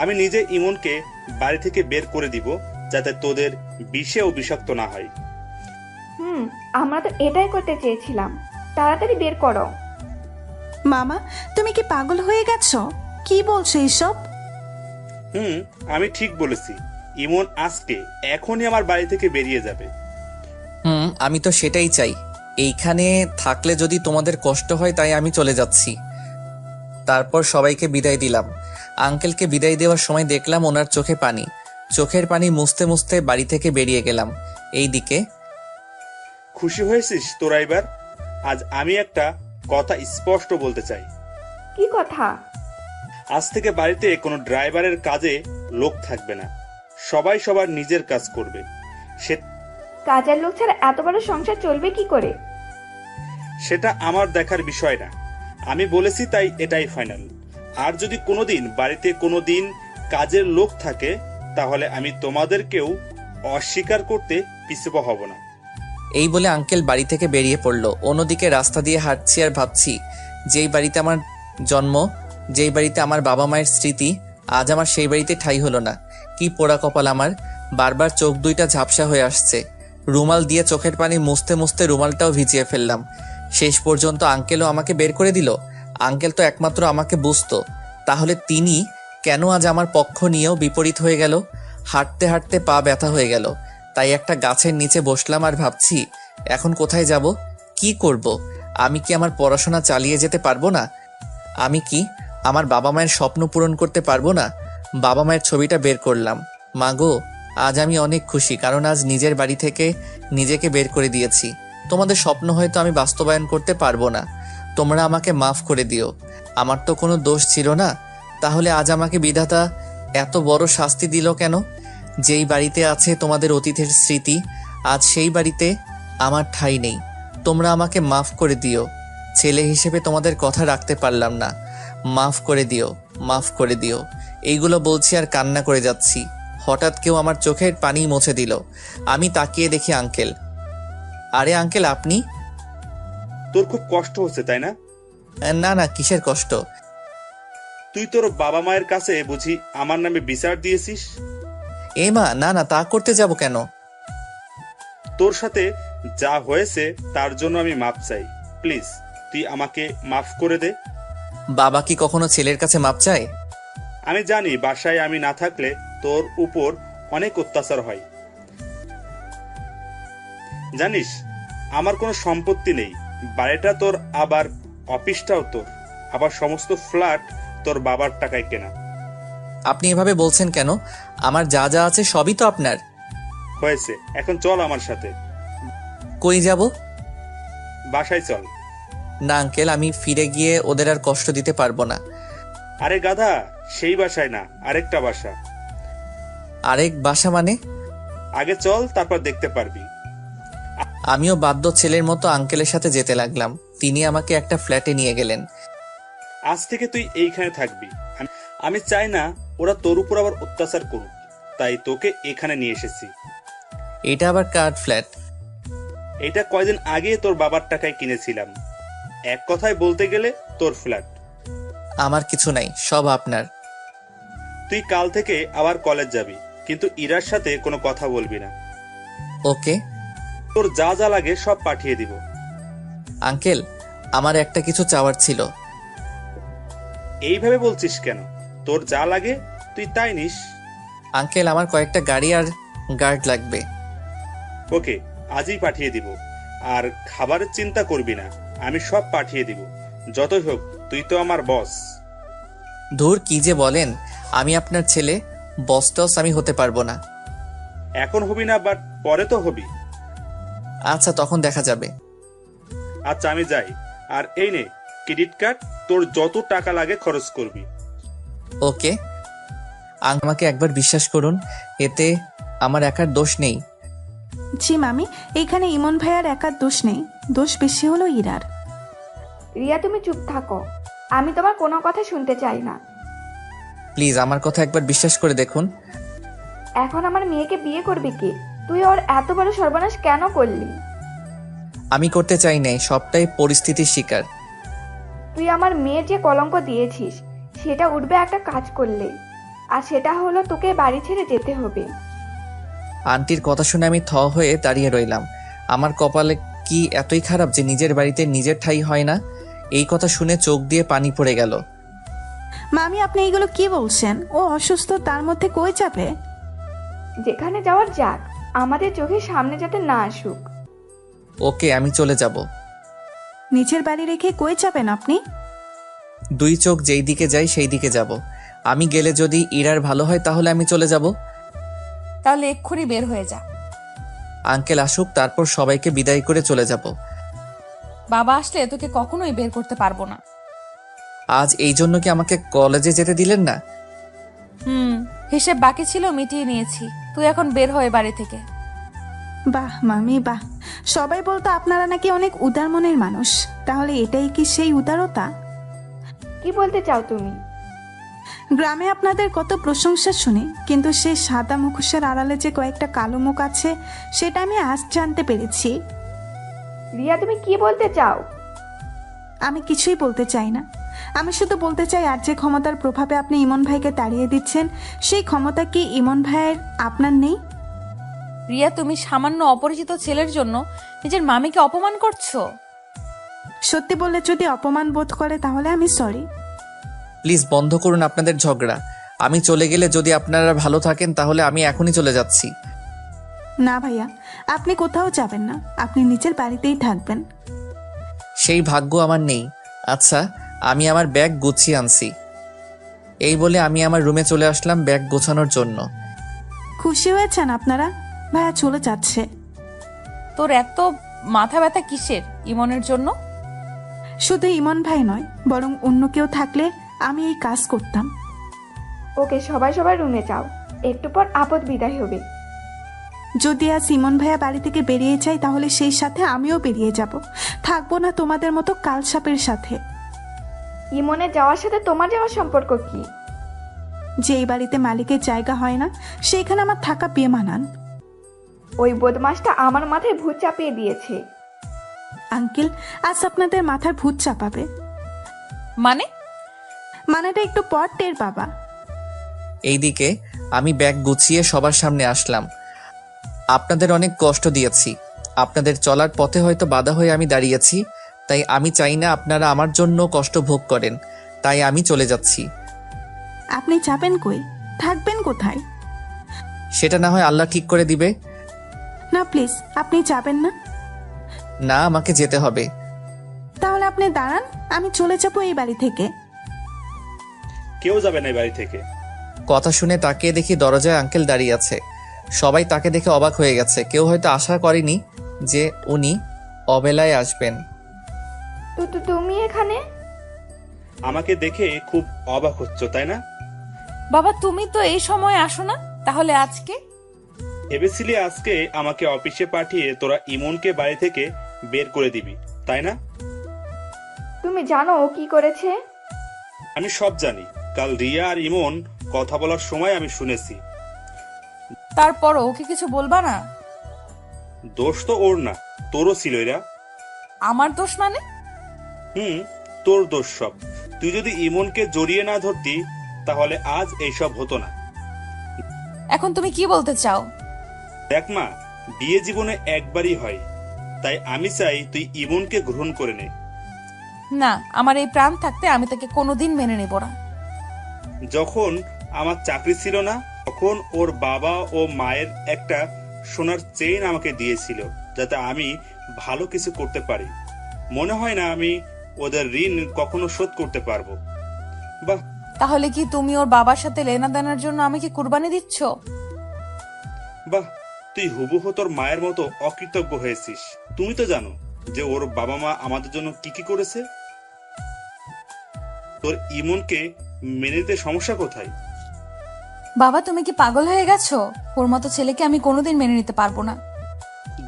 আমি নিজে ইমনকে বাড়ি থেকে বের করে দিব, যাতে তোদের বিষেও বিষাক্ত না হয়। আমরা তো এটাই করতে চেয়েছিলাম। তাড়াতাড়ি বের করো। মামা, তুমি কি পাগল হয়ে গেছো? কি বলছো এইসব? আমি ঠিক বলেছি। ইমন আজকে এখনই আমার বাড়ি থেকে বেরিয়ে যাবে। আমি তো সেটাই চাই। এইখানে থাকলে যদি তোমাদের কষ্ট হয় তাই আমি চলে যাচ্ছি। তারপর সবাইকে বিদায় দিলাম। আঙ্কেলকে বিদায় দেওয়ার সময় দেখলাম ওনার চোখে পানি। চোখের পানি মুছতে মুছতে বাড়ি থেকে বেরিয়ে গেলাম। এইদিকে খুশি হয়েছিস তোরা এবার? আজ আমি একটা কথা স্পষ্ট বলতে চাই। কি কথা? আজ থেকে বাড়িতে কোনো ড্রাইভারের কাজে লোক থাকবে না। সবাই সবার নিজের কাজ করবে। কাজের লোক ছাড়া এত বড় সংসার চলবে কি করে? সেটা আমার দেখার বিষয় না। আমি বলেছি তাই এটাই ফাইনাল। আর যদি কোনোদিন বাড়িতে কোনোদিন কাজের লোক থাকে, তাহলে আমি তোমাদেরকেও অস্বীকার করতে পিছপা হব না। এই বলে আঙ্কেল বাড়ি থেকে বেরিয়ে পড়লো। অন্যদিকে রাস্তা দিয়ে হাঁটছি আর ভাবছি, যেই বাড়িতে আমার জন্ম, যেই বাড়িতে আমার বাবা মায়ের স্মৃতি, আজ আমার সেই বাড়িতে ঠাঁই হলো না। কি পোড়া কপাল আমার! বারবার চোখ দুইটা ঝাপসা হয়ে আসছে। রুমাল দিয়ে চোখের পানি মুছতে মুছতে রুমালটাও ভিজিয়ে ফেললাম। শেষ পর্যন্ত আঙ্কেলও আমাকে বের করে দিল। আঙ্কেল তো একমাত্র আমাকে বুঝতো, তাহলে তিনি কেন আজ আমার পক্ষ নিয়েও বিপরীত হয়ে গেল? হাঁটতে হাঁটতে পা ব্যথা হয়ে গেল। তাই একটা গাছের নিচে বসলাম আর ভাবছি, এখন কোথায় যাব, কি করব? আমি কি আমার পড়াশোনা চালিয়ে যেতে পারবো না? আমি কি আমার বাবা মায়ের স্বপ্ন পূরণ করতে পারবো না? বাবা মায়ের ছবিটা বের করলাম। মাগো, আজ আমি অনেক খুশি, কারণ আজ নিজের বাড়ি থেকে নিজেকে বের করে দিয়েছি। তোমাদের স্বপ্ন হয়তো আমি বাস্তবায়ন করতে পারবো না, তোমরা আমাকে মাফ করে দিও। আমার তো কোনো দোষ ছিল না, তাহলে আজ আমাকে বিধাতা এত বড় শাস্তি দিল কেন? যেই বাড়িতে আছে তোমাদের অতীতের স্মৃতি, আজ সেই বাড়িতে আমার ঠাঁই নেই। তোমরা আমাকে মাফ করে দিও। ছেলে হিসেবে তোমাদের কথা রাখতে পারলাম না, মাফ করে দিও, মাফ করে দিও। এইগুলো বলছি আর কান্না করে যাচ্ছি। হঠাৎ কেউ আমার চোখের পানি মুছে দিল। আমি তাকিয়ে দেখি আঙ্কেল। আরে আঙ্কেল, আপনি? তোর খুব কষ্ট হচ্ছে তাই না? না না, কিসের কষ্ট? তুই তোর বাবা মায়ের কাছে বুঝি আমার নামে বিচার দিয়েছিস? এ মা, না না, তা করতে যাব কেন? তোর সাথে যা হয়েছে তার জন্য আমি মাপ চাই। প্লিজ তুই আমাকে মাফ করে দে। বাবা কি কখনো ছেলের কাছে মাপ চায়? আমি জানি বাসায় আমি না থাকলে তোর উপর অনেক অত্যাচার হয়। জানিস আমার কোনো সম্পত্তি নেই, বাড়িটা তোর, আবার অফিসটাও তোর, আবার সমস্ত ফ্ল্যাট তোর বাবার টাকায় কেনা। আপনি এভাবে বলছেন কেন? আমার যা যা আছে সবই তো আপনার। হয়েছে, এখন চল আমার সাথে। কই যাব? বাসায় চল। না আঙ্কেল, আমি ফিরে গিয়ে ওদের আর কষ্ট দিতে পারবো না। আরে গাধা, সেই বাসায় না, আরেকটা বাসা। আরেক বাসা মানে? আগে চল, তারপর দেখতে পারবি। আমিও বাধ্য ছেলের মতো আঙ্কেলের সাথে যেতে লাগলাম। তিনি আমাকে একটা ফ্ল্যাটে নিয়ে গেলেন। আজ থেকে তুই এইখানে থাকবি। আমি চাই না ওরা তোর উপর আবার অত্যাচার করুক, তাই তোকে এখানে নিয়ে এসেছি। এটা আবার কার ফ্ল্যাট? এটা কয়দিন আগে তোর বাবার টাকায় কিনেছিলাম। এক কথায় বলতে গেলে তোর ফ্ল্যাট। আমার কিছু নাই, সব আপনার। তুই কাল থেকে আবার কলেজ যাবি, কিন্তু ইরার সাথে কোনো কথা বলবি না। ওকে। তোর যা যা লাগে সব পাঠিয়ে দিব। আঙ্কেল, আমার একটা কিছু চাওয়ার ছিল। এইভাবে বলছিস কেন? তোর যা লাগে তুই তাই নিস। আঙ্কেল, আমার কয়েকটা গাড়ি আর গার্ড লাগবে। ওকে, আজই পাঠিয়ে দিব। আর খাবারের চিন্তা করবি না, আমি সব পাঠিয়ে দিব। যতই হোক তুই তো আমার বস। ধুর, কি যে বলেন! আমি আপনার ছেলে, বস টস আমি হতে পারবো না। এখন হবি না, বাট পরে তো হবি। আচ্ছা, তখন দেখা যাবে। আচ্ছা আমি যাই। আর এই নে, ক্রেডিট কার্ড, তোর যত টাকা লাগে খরচ করবি। ওকে, আমাকে একবার বিশ্বাস করুন, এতে আমার একার দোষ নেই। জি মামি, এইখানে ইমন ভাইয়ার একার দোষ নেই, দোষ বেশি হলো ইরার। রিয়া তুমি চুপ থাকো, আমি তোমার কোনো কথা শুনতে চাই না। প্লিজ আমার কথা একবার বিশ্বাস করে দেখুন। এখন আমার মেয়েকে বিয়ে করবি কি? তুই ওর এত বড় সর্বনাশ কেন করলি? আমি করতে চাই নাই, সবটাই পরিস্থিতির শিকার। তুই আমার মেয়ের যে কলঙ্ক দিয়েছিস সেটা উঠবে একটা কাজ করলে, আর সেটা হলো তোকে বাড়ি ছেড়ে যেতে হবে। আন্টির কথা শুনে আমি থ হয়ে দাঁড়িয়ে রইলাম। আমার কপালে কি এতই খারাপ যে নিজের বাড়িতে নিজের ঠাঁই হয় না? এই কথা শুনে চোখ দিয়ে পানি পড়ে গেল। মামি আপনি এইগুলো কি বলছেন? ও অসুস্থ, তার মধ্যে কই যাবে? যেখানে যাওয়ার যাক, আমাদের চোখের সামনে যাতে না আসুক। ওকে, আমি চলে যাব। নিজের বাড়ি রেখে কই যাবেন আপনি? দুই চোখ যেই দিকে যাই সেই দিকে যাব। আমি গেলে যদি ইরার ভালো হয় তাহলে আমি চলে যাব। তাহলে এক্ষুনি বের হয়ে যা। আঙ্কেল আসুক, তারপর সবাইকে বিদায় করে চলে যাব। বাবা আসলে তোকে কখনোই বের করতে পারবো না। আজ এই জন্য কি আমাকে কলেজে যেতে দিলেন না? হিসেব বাকি ছিল, মিটিয়ে নিয়েছি। তুই এখন বের হয়ে বাড়ি থেকে। বাহ মামি বাহ, সবাই বলতো আপনারা নাকি অনেক উদার মনের মানুষ, তাহলে এটাই কি সেই উদারতা? কি বলতে চাও তুমি? গ্রামে আপনাদের কত প্রশংসা শুনি, কিন্তু সেই সাদা মুখোশের আড়ালে যে কয়েকটা কালো মুখ আছে সেটা আমি আজ জানতে পেরেছি। রিয়া তুমি কি বলতে চাও? আমি কিছুই বলতে চাই না, আমি শুধু বলতে চাই আর যে ক্ষমতার প্রভাবে আপনি ইমন ভাইকে তাড়িয়ে দিচ্ছেন সেই ক্ষমতা কি ইমন ভাইয়ের আপনার নেই? রিয়া, তুমি সামান্য অপরিচিত ছেলের জন্য নিজের মামিকে অপমান করছো। সত্যি বললে যদি অপমান বোধ করে তাহলে আমি সরি। প্লিজ বন্ধ করুন আপনাদের ঝগড়া। আমি চলে গেলে যদি আপনারা ভালো থাকেন তাহলে আমি এখনই চলে যাচ্ছি। না ভাইয়া, আপনি কোথাও যাবেন না, আপনি নিজের বাড়িতেই থাকবেন। সেই ভাগ্য আমার নেই। আচ্ছা, আমি আমার ব্যাগ গুছিয়ে আনছি। এই বলে আমি আমার রুমে চলে আসলাম ব্যাগ গোছানোর জন্য। খুশি হয়েছেন আপনারা? ভাইয়া চলে যাচ্ছে। তোর এত মাথা ব্যথা কিসের ইমনের জন্য? শুধু ইমন ভাই নয়, বরং অন্য কেউ থাকলে আমি এই কাজ করতাম। ওকে, সবাই সবার রুমে যাও, একটু পর আপদ বিদায় হবে। যদি আজ ইমন ভাইয়া বাড়ি থেকে বেরিয়ে যায় তাহলে সেই সাথে আমিও বেরিয়ে যাব, থাকবো না তোমাদের মতো কালসাপের সাথে। ইমনের যাওয়ার সাথে তোমার যাওয়ার সম্পর্ক কি? যেই বাড়িতে মালিকের জায়গা হয় না সেইখানে আমার থাকা বেমানান। ওই বদমাসটা আমার মাথায় ভূত চাপিয়ে দিয়েছে। আঙ্কেল, আজ আপনাদের মাথার ভূত চাপাবে। মানে? মানেটা একটু পর টের বাবা। এইদিকে আমি ব্যাগ গুছিয়ে সবার সামনে আসলাম। আপনাদের অনেক কষ্ট দিয়েছি, আপনাদের চলার পথে হয়তো বাধা হয়ে আমি দাঁড়িয়েছি, তাই আমি চাই না আপনারা আমার জন্য কষ্ট ভোগ করেন, তাই আমি চলে যাচ্ছি। আপনি যাবেন কই? থাকবেন কোথায়? সেটা না হয় আল্লাহ ঠিক করে দিবে। না প্লিজ, আপনি যাবেন না। না, আমাকে যেতে হবে। তাহলে আপনি দাঁড়ান, আমি চলে যাবো এই বাড়ি থেকে। কেউ যাবে না এই বাড়ি থেকে। কথা শুনে তাকিয়ে দেখি দরজায় আঙ্কেল দাঁড়িয়ে আছে। সবাই তাকে দেখে অবাক হয়ে গেছে, কেউ হয়তো আশা করেনি যে উনি অবেলায় আসবেন। তুমি এখানে? আমাকে দেখে খুব অবাক হচ্ছ তাই না? বাবা, তুমি তো এই সময় আসো না, তাহলে আজকে? ভেবেছিলি আজকে আমাকে অফিসে পাঠিয়ে তোরা ইমনকে বাড়ি থেকে বের করে দিবি, তাই না? তুমি জানো ও কি করেছে? আমি সব জানি। কাল রিয়া আর ইমন কথা বলার সময় আমি শুনেছি। তারপরও ওকে কিছু বলবা না? দোষ তো ওর না, তোরও ছিল এরা। আমার দোষ মানে? তোর দোষ সব। তুই যদি ইমনকে জড়িয়ে না ধরতি তাহলে আজ এইসব হতো না। এখন তুমি কি বলতে চাও? দেখ মা, বিয়ে জীবনে একবারই হয়, তাই আমি চাই তুই ইমনকে গ্রহণ করে নে। না, আমার এই প্রাণ থাকতে আমি তাকে কোনোদিন মেনে নেব না। যখন আমার চাকরি ছিল না তখন ওর বাবা ও মায়ের একটা সোনার চেইন আমাকে দিয়েছিল যাতে আমি ভালো কিছু করতে পারি। মনে হয় না আমি ওদের ঋণ কখনো শোধ করতে পারবো। বাহ, তাহলে কি তুমি ওর বাবার সাথে লেনা দেনার জন্য আমাকে কুরবানি দিচ্ছ? বাহ, তুই হুবহু তোর মায়ের মতো অকৃতজ্ঞ হয়েছিস। তুমি তো জানো যে ওর বাবা মা আমাদের জন্য কি কি করেছে। তোর ইমনকে মেনে নিতে সমস্যা কোথায়? বাবা তুমি কি পাগল হয়ে গেছো? ওর মতো ছেলেকে আমি কোনোদিন মেনে নিতে পারবো না।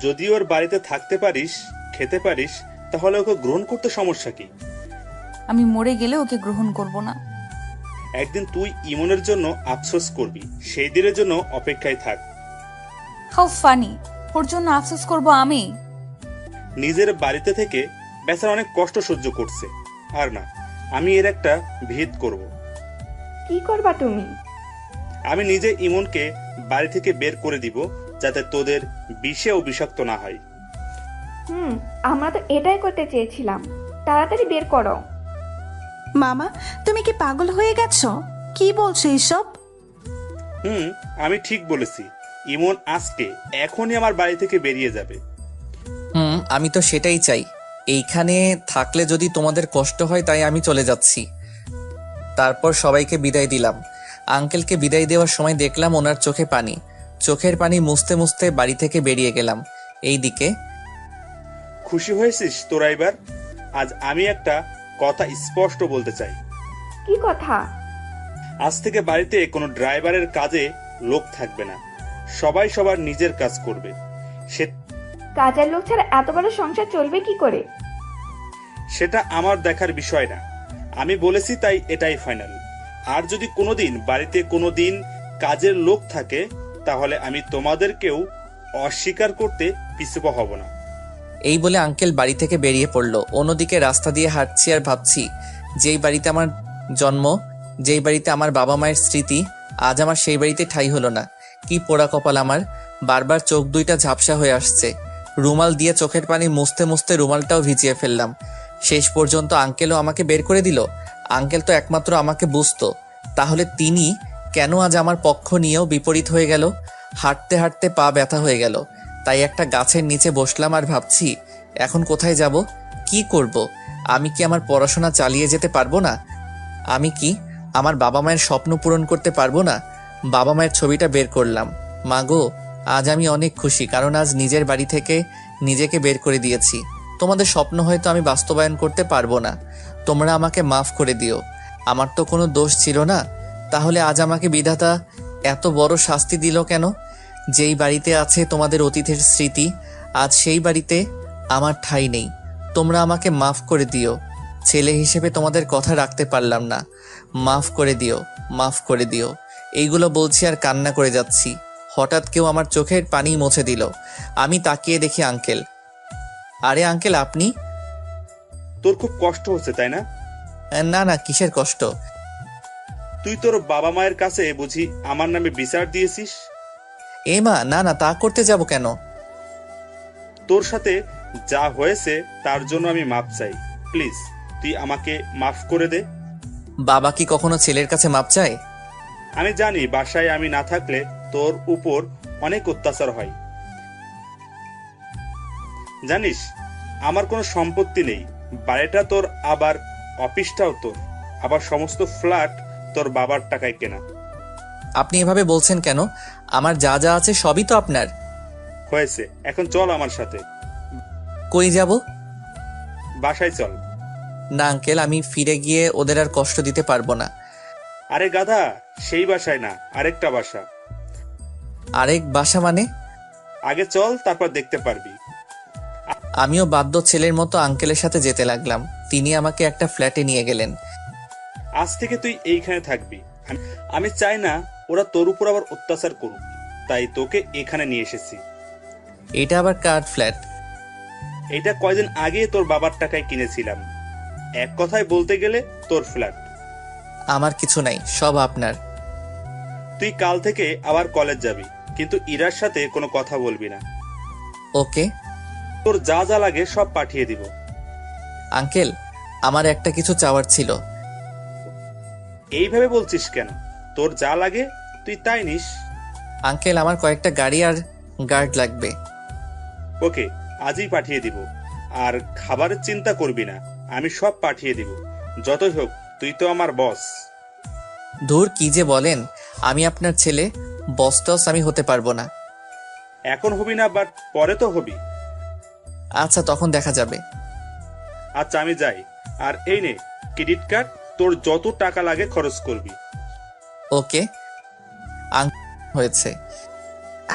যদি ওর বাড়িতে থাকতে পারিস, খেতে পারিস, তাহলে ওকে গ্রহণ করতে সমস্যা কি? আমি মরে গেলে ওকে গ্রহণ করব না। একদিন তুই ইমনের জন্য আফসোস করবি, সেই দিনের জন্য অপেক্ষায় থাক। How funny! ওর জন্য আফসোস করব আমি? নিজের বাড়িতে থেকে বেচারা অনেক কষ্ট সহ্য করছে। আর না, আমি এর একটা ভেদ করব। কি করবা তুমি? আমি নিজে ইমনকে বাড়ি থেকে বের করে দিব, যাতে তোদের বিষে ও বিষাক্ত না হয়। আমরা তো এটাই করতে চেয়েছিলাম। তাড়াতাড়ি বের করো। মামা, তুমি কি পাগল হয়ে গেছো? কি বলছো এসব? আমি ঠিক বলেছি। ইমন আজকে এখনই আমার বাড়ি থেকে বেরিয়ে যাবে। আমি তো সেটাই চাই। এইখানে থাকলে যদি তোমাদের কষ্ট হয় তাই আমি চলে যাচ্ছি। তারপর সবাইকে বিদায় দিলাম। আঙ্কেলকে বিদায় দেওয়ার সময় দেখলাম ওনার চোখে পানি। চোখের পানি মুছতে মুছতে বাড়ি থেকে বেরিয়ে গেলাম। এইদিকে খুশি হয়েছিস তোরা এবার? আজ আমি একটা কথা স্পষ্ট বলতে চাই। কি কথা? আজ থেকে বাড়িতে কোনো ড্রাইভারের কাজে লোক থাকবে না। সবাই সবার নিজের কাজ করবে। কাজের লোক ছাড়া এত বড় সংসার চলবে কি করে? সেটা আমার দেখার বিষয় না। আমি বলেছি তাই এটাই ফাইনাল। আর যদি কোনোদিন বাড়িতে কোনোদিন কাজের লোক থাকে, তাহলে আমি তোমাদেরকেও অস্বীকার করতে পিছপা হব না। এই বলে আঙ্কেল বাড়ি থেকে বেরিয়ে পড়ল। অন্যদিকে রাস্তা দিয়ে হাঁটছি আর ভাবছি, যেই বাড়িতে আমার জন্ম, যেই বাড়িতে আমার বাবা মায়ের স্মৃতি, আজ আমার সেই বাড়িতে ঠাঁই হলো না। কি পোড়া কপাল আমার! বারবার চোখ দুইটা ঝাপসা হয়ে আসছে। রুমাল দিয়ে চোখের পানি মুছতে মুছতে রুমালটাও ভিজিয়ে ফেললাম। শেষ পর্যন্ত আঙ্কেলও আমাকে বের করে দিল। আঙ্কেল তো একমাত্র আমাকে বুঝতো, তাহলে তিনি কেন আজ আমার পক্ষ নিয়েও বিপরীত হয়ে গেল? হাঁটতে হাঁটতে পা ব্যথা হয়ে গেল। তাই একটা গাছের নিচে বসলাম আর ভাবছি, এখন কোথায় যাব, কি করব? আমি কি আমার পড়াশোনা চালিয়ে যেতে পারবো না? আমি কি আমার বাবা মায়ের স্বপ্ন পূরণ করতে পারবো না? বাবা মায়ের ছবিটা বের করলাম। মাগো, আজ আমি অনেক খুশি, কারণ আজ নিজের বাড়ি থেকে নিজেকে বের করে দিয়েছি। তোমাদের স্বপ্ন হয়তো আমি বাস্তবায়ন করতে পারবো না, তোমরা আমাকে মাফ করে দিও। আমার তো কোনো দোষ ছিল না, তাহলে আজ আমাকে বিধাতা এত বড় শাস্তি দিল কেন? যেই বাড়িতে আছে তোমাদের অতীতের স্মৃতি, আজ সেই বাড়িতে আমার ঠাঁই নেই। তোমরা আমাকে মাফ করে দিও। ছেলে হিসেবে তোমাদের কথা রাখতে পারলাম না, মাফ করে দিও, মাফ করে দিও। এইগুলো বলছি আর কান্না করে যাচ্ছি। হঠাৎ কেউ আমার চোখের পানি মুছে দিল। আমি তাকিয়ে দেখি আঙ্কেল। আরে আঙ্কেল, আপনি? তোর খুব কষ্ট হচ্ছে তাই না? না না, কিসের কষ্ট? তুই তোর বাবা মায়ের কাছে বুঝি আমার নামে বিচার দিয়েছিস? এ মা, না না, তা করতে যাব কেন? তোর সাথে যা হয়েছে তার জন্য আমি মাপ চাই। প্লিজ তুই আমাকে মাফ করে দে। বাবা কি কখনো ছেলের কাছে মাপ চায়? আমি জানি বাসায় আমি না থাকলে তোর উপর অনেক অত্যাচার হয়। জানিস, আমার কোনো সম্পত্তি নেই। বাড়িটা তোর, আবার অফিসটাও তোর, আবার সমস্ত ফ্ল্যাট তোর বাবার টাকায় কেনা। আপনি এভাবে বলছেন কেন? আমার যা যা আছে সবই তো আপনার। হয়েছে, এখন চল আমার সাথে। কই যাব? বাসায় চল। না আঙ্কেল, আমি ফিরে গিয়ে ওদের আর কষ্ট দিতে পারবো না। আরে গাধা, সেই বাসায় না, আরেকটা বাসা। আরেক বাসা মানে? আগে চল, তারপর দেখতে পারবি। আমিও বাধ্য ছেলের মতো আঙ্কেলের সাথে যেতে লাগলাম। তিনি আমাকে একটা ফ্ল্যাটে নিয়ে গেলেন। আজ থেকে তুই এইখানে থাকবি। আমি চাই না ওরা তোর উপর আবার অত্যাচার করুক, তাই তোকে এখানে নিয়ে এসেছি। এটা আবার কার ফ্ল্যাট? এটা কয়দিন আগে তোর বাবার টাকায় কিনেছিলাম। এক কথায় বলতে গেলে তোর ফ্ল্যাট। আমার কিছু নাই, সব আপনার। তুই কাল থেকে আবার কলেজ যাবি, কিন্তু ইরার সাথে কোনো কথা বলবি না। ওকে। তোর যা যা লাগে সব পাঠিয়ে দিব। আঙ্কেল, আমার একটা কিছু চাওয়ার ছিল। এইভাবে বলছিস কেন? তোর যা লাগে তুই তাই নিস। আঙ্কেল, আমার কয়েকটা গাড়ি আর গার্ড লাগবে। ওকে, আজই পাঠিয়ে দিব। আর খাবারের চিন্তা করবি না, আমি সব পাঠিয়ে দিব। যতই হোক, তুই তো আমার বস। ধুর, কি যে বলেন! আমি আপনার ছেলে, বস টস আমি হতে পারবো না। এখন হবি না, বাট পরে তো হবি। আচ্ছা, তখন দেখা যাবে। আচ্ছা, আমি যাই। আর এই নে ক্রেডিট কার্ড, তোর যত টাকা লাগে খরচ করবি। ওকে হয়েছে।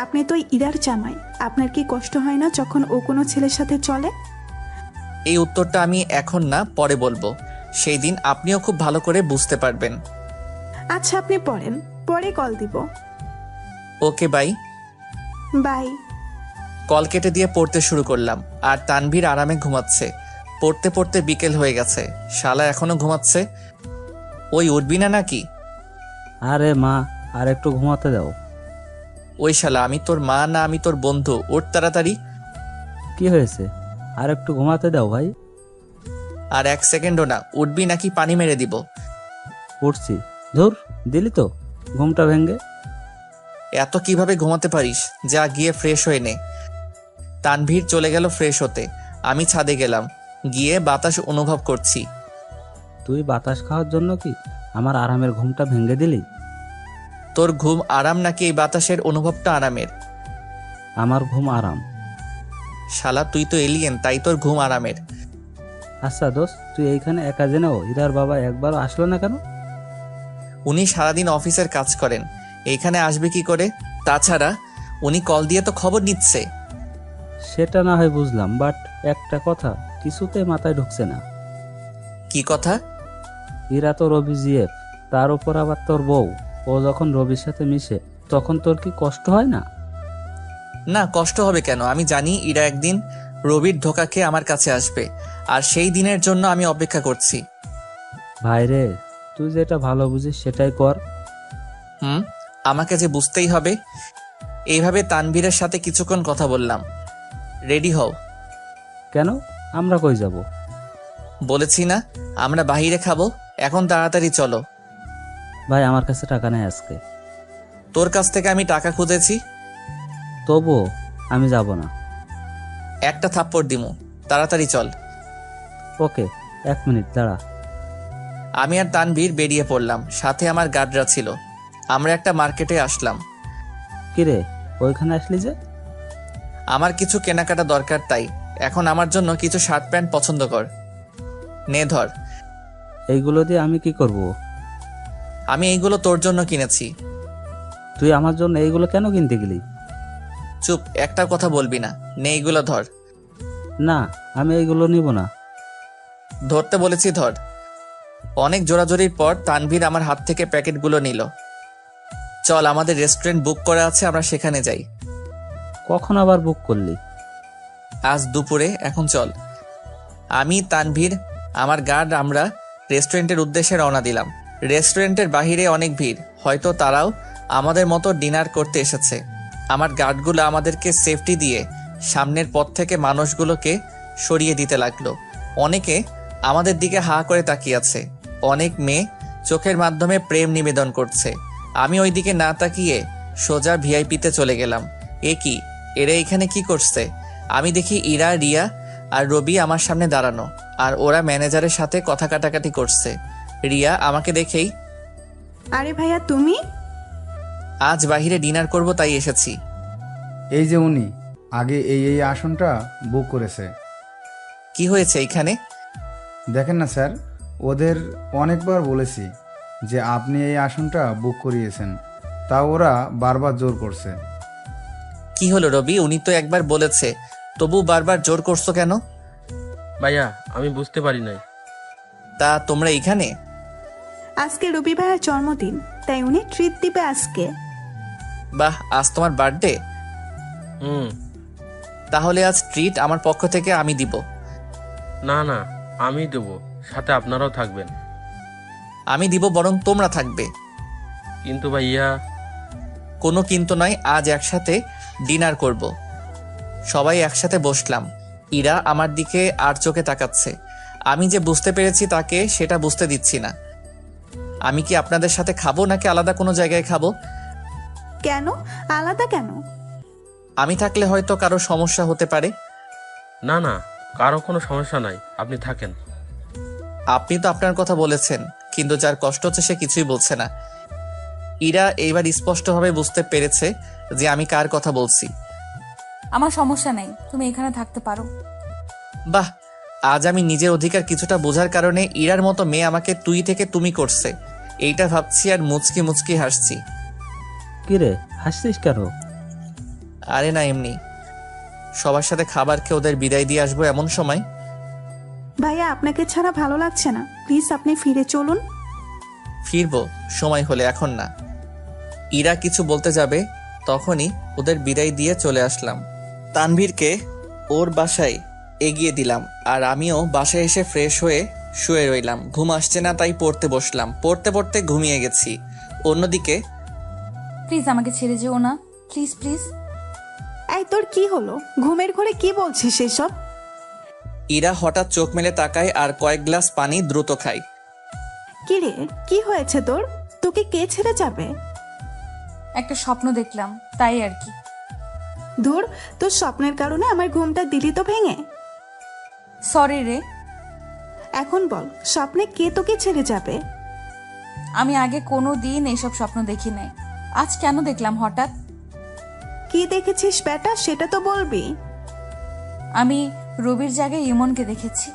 আপনি তো ইরার জামাই, আপনার কি কষ্ট হয় না যখন ও কোনো ছেলের সাথে চলে? এই উত্তরটা আমি এখন না, পরে বলবো। সেই দিন আপনিও খুব ভালো করে বুঝতে পারবেন। আচ্ছা আপনি পড়েন, পরে কল দিব। Okay bye. বাই। কল কেটে দিয়ে পড়তে শুরু করলাম, আর তানভীর আরামে ঘুমাচ্ছে। পড়তে পড়তে বিকেল হয়ে গেছে, শালা এখনো ঘুমাচ্ছে। ওই উঠবি না নাকি? আরে মা, আর একটু ঘুমাতে দাও। ওই শালা, আমি তোর মা না আমি তোর বন্ধু? ওঠ তাড়াতাড়ি। কি হয়েছে? আর একটু ঘুমাতে দাও ভাই। আর 1 সেকেন্ডও না, উঠবি নাকি পানি মেরে দিব? উঠছি। ধুর, দিলি তো ঘুমটা ভেঙ্গে। এত কিভাবে ঘুমাতে পারিস? যা গিয়ে ফ্রেশ হয়ে নে। তানভীর চলে গেল ফ্রেশ হতে। আমি ছাদে গেলাম, গিয়ে বাতাস অনুভব করছি। তুই বাতাস খাওয়ার জন্য কি আমার আরামের ঘুমটা ভেঙে দিলি? তোর ঘুম আরাম নাকি এই বাতাসের অনুভবটা আরামের? আমার ঘুম আরাম। শালা তুই তো এলিয়েন, তাই তোর ঘুম আরামের। আচ্ছা দোস্ত, তুই এইখানে একা জেনেও ইরার বাবা একবারও আসলো না কেন? উনি সারাদিন অফিসের কাজ করেন, এইখানে আসবে কি করে? তাছাড়া উনি কল দিয়ে তো খবর নিচ্ছে। সেটা না হয় বুঝলাম, বাট একটা কথা কিছুতে মাথায় ঢুকছে না। কি কথা? ইরা তো রবি জিএফ, তার উপর আবার তোর বউ। ও যখন রবির সাথে মিশে তখন তোর কি কষ্ট হয় না? না, কষ্ট হবে কেন? আমি জানি ইরা একদিন রবির ধোঁকা খেয়ে আমার কাছে আসবে, আর সেই দিনের জন্য আমি অপেক্ষা করছি। ভাইরে, তুই যেটা ভালো বুঝিস সেটাই কর। আমাকে যে বুঝতেই হবে। এইভাবে তানভীরের সাথে কিছুক্ষণ কথা বললাম। রেডি হও। কেন? আমরা কই যাব? বলেছি না আমরা বাইরে খাবো, এখন তাড়াতাড়ি চলো। ভাই আমার কাছে টাকা নেই আজকে। তোর কাছ থেকে আমি টাকা খুঁজেছি। তবুও আমি যাব না। একটা থাপ্পড় দিমু, তাড়াতাড়ি চল। ওকে, 1 মিনিট দাঁড়া। আমি আর তানভীর বেরিয়ে পড়লাম, সাথে আমার গার্ডরা ছিল। আমরা একটা মার্কেটে আসলাম। কিরে, ওইখানে আসলি যে? আমার কিছু কেনাকাটা দরকার, তাই এখন আমার জন্য কিছু শার্ট প্যান্ট পছন্দ কর। নে ধর। এইগুলো দিয়ে আমি কি করব? আমি এইগুলো তোর জন্য কিনেছি। তুই আমার জন্য এইগুলো কেন কিনতে গেলি? চুপ, একটা কথা বলবি না। নে এইগুলো ধর। না, আমি এইগুলো নিব না। ধরতে বলেছি, ধর। অনেক জোরাজোরির পর তানভীর আমার হাত থেকে প্যাকেটগুলো নিল। চল, আমাদের রেস্টুরেন্ট বুক করা আছে, আমরা সেখানে যাই। কখন আবার বুক করলি? আজ দুপুরে, এখন চল। আমি, তানভীর, আমার গার্ড, আমরা রেস্টুরেন্টের উদ্দেশ্যে রওনা দিলাম। রেস্টুরেন্টের বাহিরে অনেক ভিড়, হয়তো তারাও আমাদের মতো ডিনার করতে এসেছে। আমার গার্ডগুলো আমাদেরকে সেফটি দিয়ে সামনের পথ থেকে মানুষগুলোকে সরিয়ে দিতে লাগলো। অনেকে আমাদের দিকে হা করে তাকিয়ে আছে। অনেক মেয়ে চোখের মাধ্যমে প্রেম নিবেদন করছে। আমি ওই দিকে না তাকিয়ে সোজা ভিআইপিতে চলে গেলাম। এ কি, এরা এখানে কি করছে? আমি দেখি ইরা, রিয়া আর রবি আমার সামনে দাঁড়ানো, আর ওরা ম্যানেজারের সাথে কথা কাটাকাটি করছে। রিয়া আমাকে দেখেই, আরে ভাইয়া তুমি? আজ বাহিরে ডিনার করব তাই এসেছি। এই যে উনি আগে এই আসনটা বুক করেছে। কি হয়েছে এইখানে? দেখেন না স্যার, ওদের অনেকবার বলেছি যে আপনি এই আসনটা বুক করিয়েছেন, তা ওরা বারবার জোর করছে। কি হলো রবি? উনি তো একবার বলেছে, তবু বারবার জোর করছো কেন? ভাইয়া, আমি বুঝতে পারি নাই। তা তোমরা এইখানে? আজকে রবি ভাইয়ার জন্মদিন, তাই উনি ট্রিট দিবে আজকে। বাহ, আজ তোমার বার্থডে? হুম। তাহলে আজ ট্রিট আমার পক্ষ থেকে আমি দিব। না না, আমি দেবো, সাথে আপনারাও থাকবেন। আমি দিব, বরং তোমরা থাকবে। কিন্তু ভাইয়া। কোনো কিন্তু নয়, আজ একসাথে ডিনার করব। সবাই একসাথে বসলাম। ইরা আমার দিকে আর চোখে তাকাচ্ছে। আমি যে বুঝতে পেরেছি তাকে সেটা বুঝতে দিচ্ছি না। আমি কি আপনাদের সাথে খাবো নাকি আলাদা কোনো জায়গায় খাবো? কেন আলাদা কেন? আমি থাকলে হয়তো কারো সমস্যা হতে পারে। না না, কারো কোনো সমস্যা নাই, আপনি থাকেন। আপনি তো আপনার কথা বলেছেন, কিন্তু যার কষ্ট হচ্ছে সে কিছুই বলছে না। ইরা এইবার স্পষ্টভাবে বুঝতে পেরেছে যে আমি কার কথা বলছি। আমার সমস্যা নেই, তুমি এখানে থাকতে পারো। বাহ, আজ আমি নিজের অধিকার কিছুটা বোঝার কারণে ইরার মতো মেয়ে আমাকে তুই থেকে তুমি করছে, এইটা ভাবছি আর মুচকি মুচকি হাসছি। কিরে হাসছিস কেন? আরে না, এমনি। সবার সাথে খাবার খেয়ে ওদের বিদায় দিয়ে আসবো এমন সময়। ভাইয়া আপনাকে ছাড়া ভালো লাগছে না, প্লিজ আপনি ফিরে চলুন। ফিরবো সময় হলে, এখন না। ইরা কিছু বলতে যাবে তখনই ওদের বিদায় দিয়ে চলে আসলাম। তানভীরকে ওর বাসায় এগিয়ে দিলাম আর আমিও বাসায় এসে ফ্রেশ হয়ে শুয়ে রইলাম। ঘুম আসছে না, তাই পড়তে বসলাম। পড়তে পড়তে ঘুমিয়ে গেছি। অন্যদিকে প্লিজ আমাকে ছেড়ে যেও না, প্লিজ প্লিজ। এই তোর কি হলো? ঘুমের ঘরে কি বলছিস এসব? ইরা হঠাৎ চোখ মেলে তাকায় আর কয়েক গ্লাস পানি দ্রুত খায়। কি রে, কি হয়েছে তোর? তোকে কে ছেড়ে যাবে? একটা স্বপ্ন দেখলাম, তাই আর কি। ধুর, তোর স্বপ্নের কারণে আমার ঘুমটা দিলি তো ভেঙে। সরি রে। এখন বল, স্বপ্নে কে তোকে ছেড়ে যাবে? আমি আগে কোনো দিন এইসব স্বপ্ন দেখি নাই, আজ কেন দেখলাম হঠাৎ? কি দেখেছিস বেটা, সেটা তো বলবি। আমি রবির জায়গায় ইমনকে দেখেছি।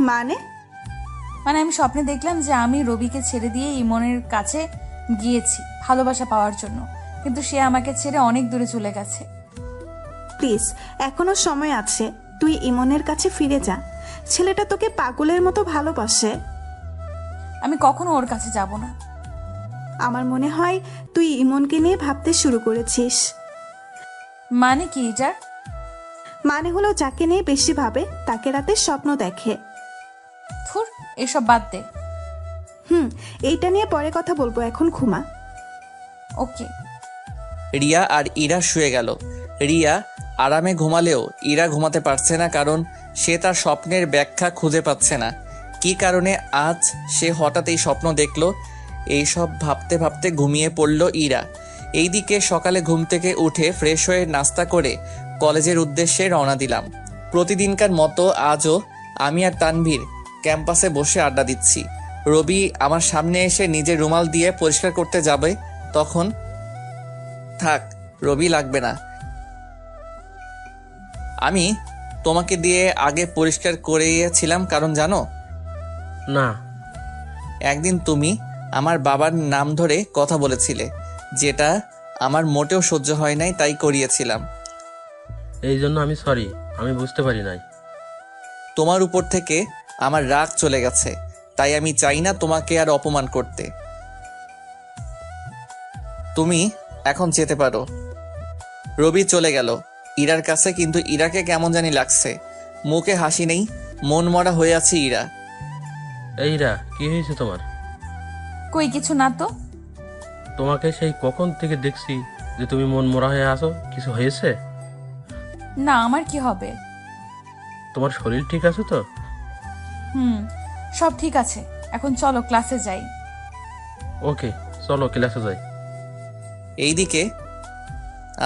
মানে? মানে আমি স্বপ্নে দেখলাম যে আমি রবিকে ছেড়ে দিয়ে ইমনের কাছে গিয়েছি ভালোবাসা পাওয়ার জন্য, কিন্তু সে আমাকে ছেড়ে অনেক দূরে চলে গেছে। প্লিজ, এখনো সময় আছে, তুই ইমনের কাছে ফিরে যা। ছেলেটা তোকে পাগলের মতো ভালোবাসে। আমি কখনো ওর কাছে যাব না। আমার মনে হয় তুই ইমনকে নিয়ে ভাবতে শুরু করেছিস। মানে কি এটার? মানে হলো যাকে নিয়ে বেশি ভাবে তাকে রাতে স্বপ্ন দেখে। থুর, এসব বাদ দে। এইটা নিয়ে পরে কথা বলবো, এখন ঘুমা। ওকে। রিয়া আর ইরা শুয়ে গেল। রিয়া আরামে ঘুমালেও ইরা ঘুমাতে পারছে না, কারণ সে তার স্বপ্নের ব্যাখ্যা খুঁজে পাচ্ছে না। কি কারণে আজ সে হঠাৎ এই স্বপ্ন দেখলো, এইসব ভাবতে ভাবতে ঘুমিয়ে পড়ল ইরা। এইদিকে সকালে ঘুম থেকে উঠে ফ্রেশ হয়ে নাস্তা করে কলেজের উদ্দেশ্যে রওনা দিলাম। প্রতিদিনকার মতো আজও আমি আর তানভীর ক্যাম্পাসে বসে আড্ডা দিচ্ছি। রবি আমার সামনে এসে নিজের রুমাল দিয়ে পরিষ্কার করতে যাবে, তখন থাক, রবি লাগবে না, আমি তোমাকে দিয়ে আগে পরিষ্কার করিয়েছিলাম। কারণ জানো, না। একদিন তুমি আমার বাবার নাম ধরে কথা বলেছিলে, যেটা আমার মোটেও সহ্য হয় নাই, তাই করিয়েছিলাম। এই জন্য আমি সরি, আমি বুঝতে পারি নাই। তোমার উপর থেকে আমার রাগ চলে গেছে, তাই আমি চাই না তোমাকে আর অপমান করতে। তুমি এখন যেতে পারো। রবি চলে গেল ইরার কাছে, কিন্তু ইরাকে কেমন জানি লাগছে। মুখে হাসি নেই, মন মরা হয়ে আছে ইরা। এইরা, কি হয়েছে তোমার? কই কিছু না তো। তোমাকে সেই কখন থেকে দেখছি যে তুমি মন মরা হয়ে আছো, কিছু হয়েছে? না, আমার কি হবে? তোমার শরীর ঠিক আছে তো? সব ঠিক আছে। এখন চলো ক্লাসে যাই। ওকে, চলো ক্লাসে যাই। এইদিকে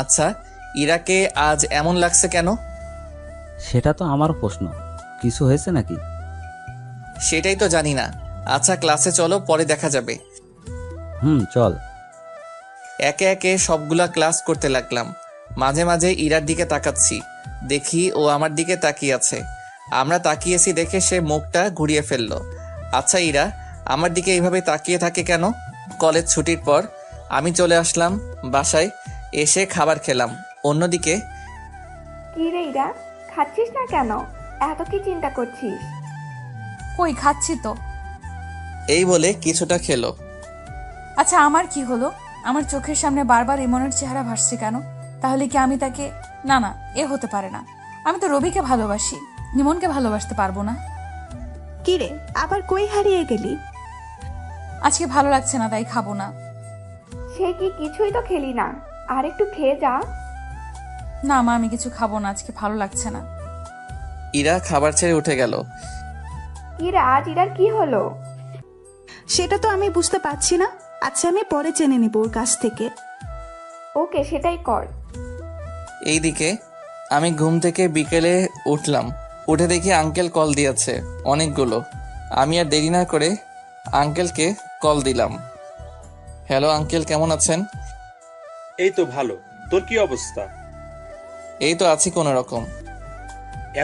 আচ্ছা, ইরাকে আজ এমন লাগছে কেন? সেটা তো আমারও প্রশ্ন, কিছু হয়েছে নাকি? সেটাই তো জানি না। আচ্ছা ক্লাসে চলো, পরে দেখা যাবে। চল। একে একে সবগুলা ক্লাস করতে লাগলাম। মাঝে মাঝে ইরার দিকে তাকাচ্ছি, দেখি ও আমার দিকে তাকিয়ে আছে। আমরা তাকিয়েছি দেখে সে মুখটা ঘুরিয়ে ফেললো। আচ্ছা ইরা আমার দিকে এইভাবে তাকিয়ে থাকে কেন? কলেজ ছুটির পর আমি চলে আসলাম বাসায়, এসে খাবার খেলাম। অন্যদিকে কি রে ইরা, খাচ্ছিস না কেন? এত কি চিন্তা করছিস? কই, খাচ্ছি তো। এই বলে কিছুটা খেলো। আচ্ছা আমার কি হলো? আমার চোখের সামনে বারবার ইমনের চেহারা ভাসছে কেন? তাহলে কি আমি তাকে... না না, এ হতে পারে না। আমি তো রবিকে ভালোবাসি, ইমনকে ভালোবাসতে পারবো না। কি রে, আবার কই হারিয়ে গেলি? আজকে ভালো লাগছে না, তাই খাবো না। সে কি, কিছুই তো খেলি না, আর একটু খেয়ে যা। না মা, আমি কিছু খাবো না, আজকে ভালো লাগছে না। ইরা খাবার ছেড়ে উঠে গেল। কি রে, আজ ইরার কি হলো? সেটা তো আমি বুঝতে পারছি না। আচ্ছা, আমি পরে জেনে নিব ওর কাছ থেকে। ওকে, সেটাই কর। এইদিকে আমি ঘুম থেকে বিকেলে উঠলাম, উঠে দেখি আঙ্কেল কল দিয়েছে অনেকগুলো। আমি আর দেরি না করে আঙ্কেলকে কল দিলাম। হ্যালো আঙ্কেল, কেমন আছেন? এই তো ভালো। তোর কি অবস্থা? এই তো আছি কোনো রকম।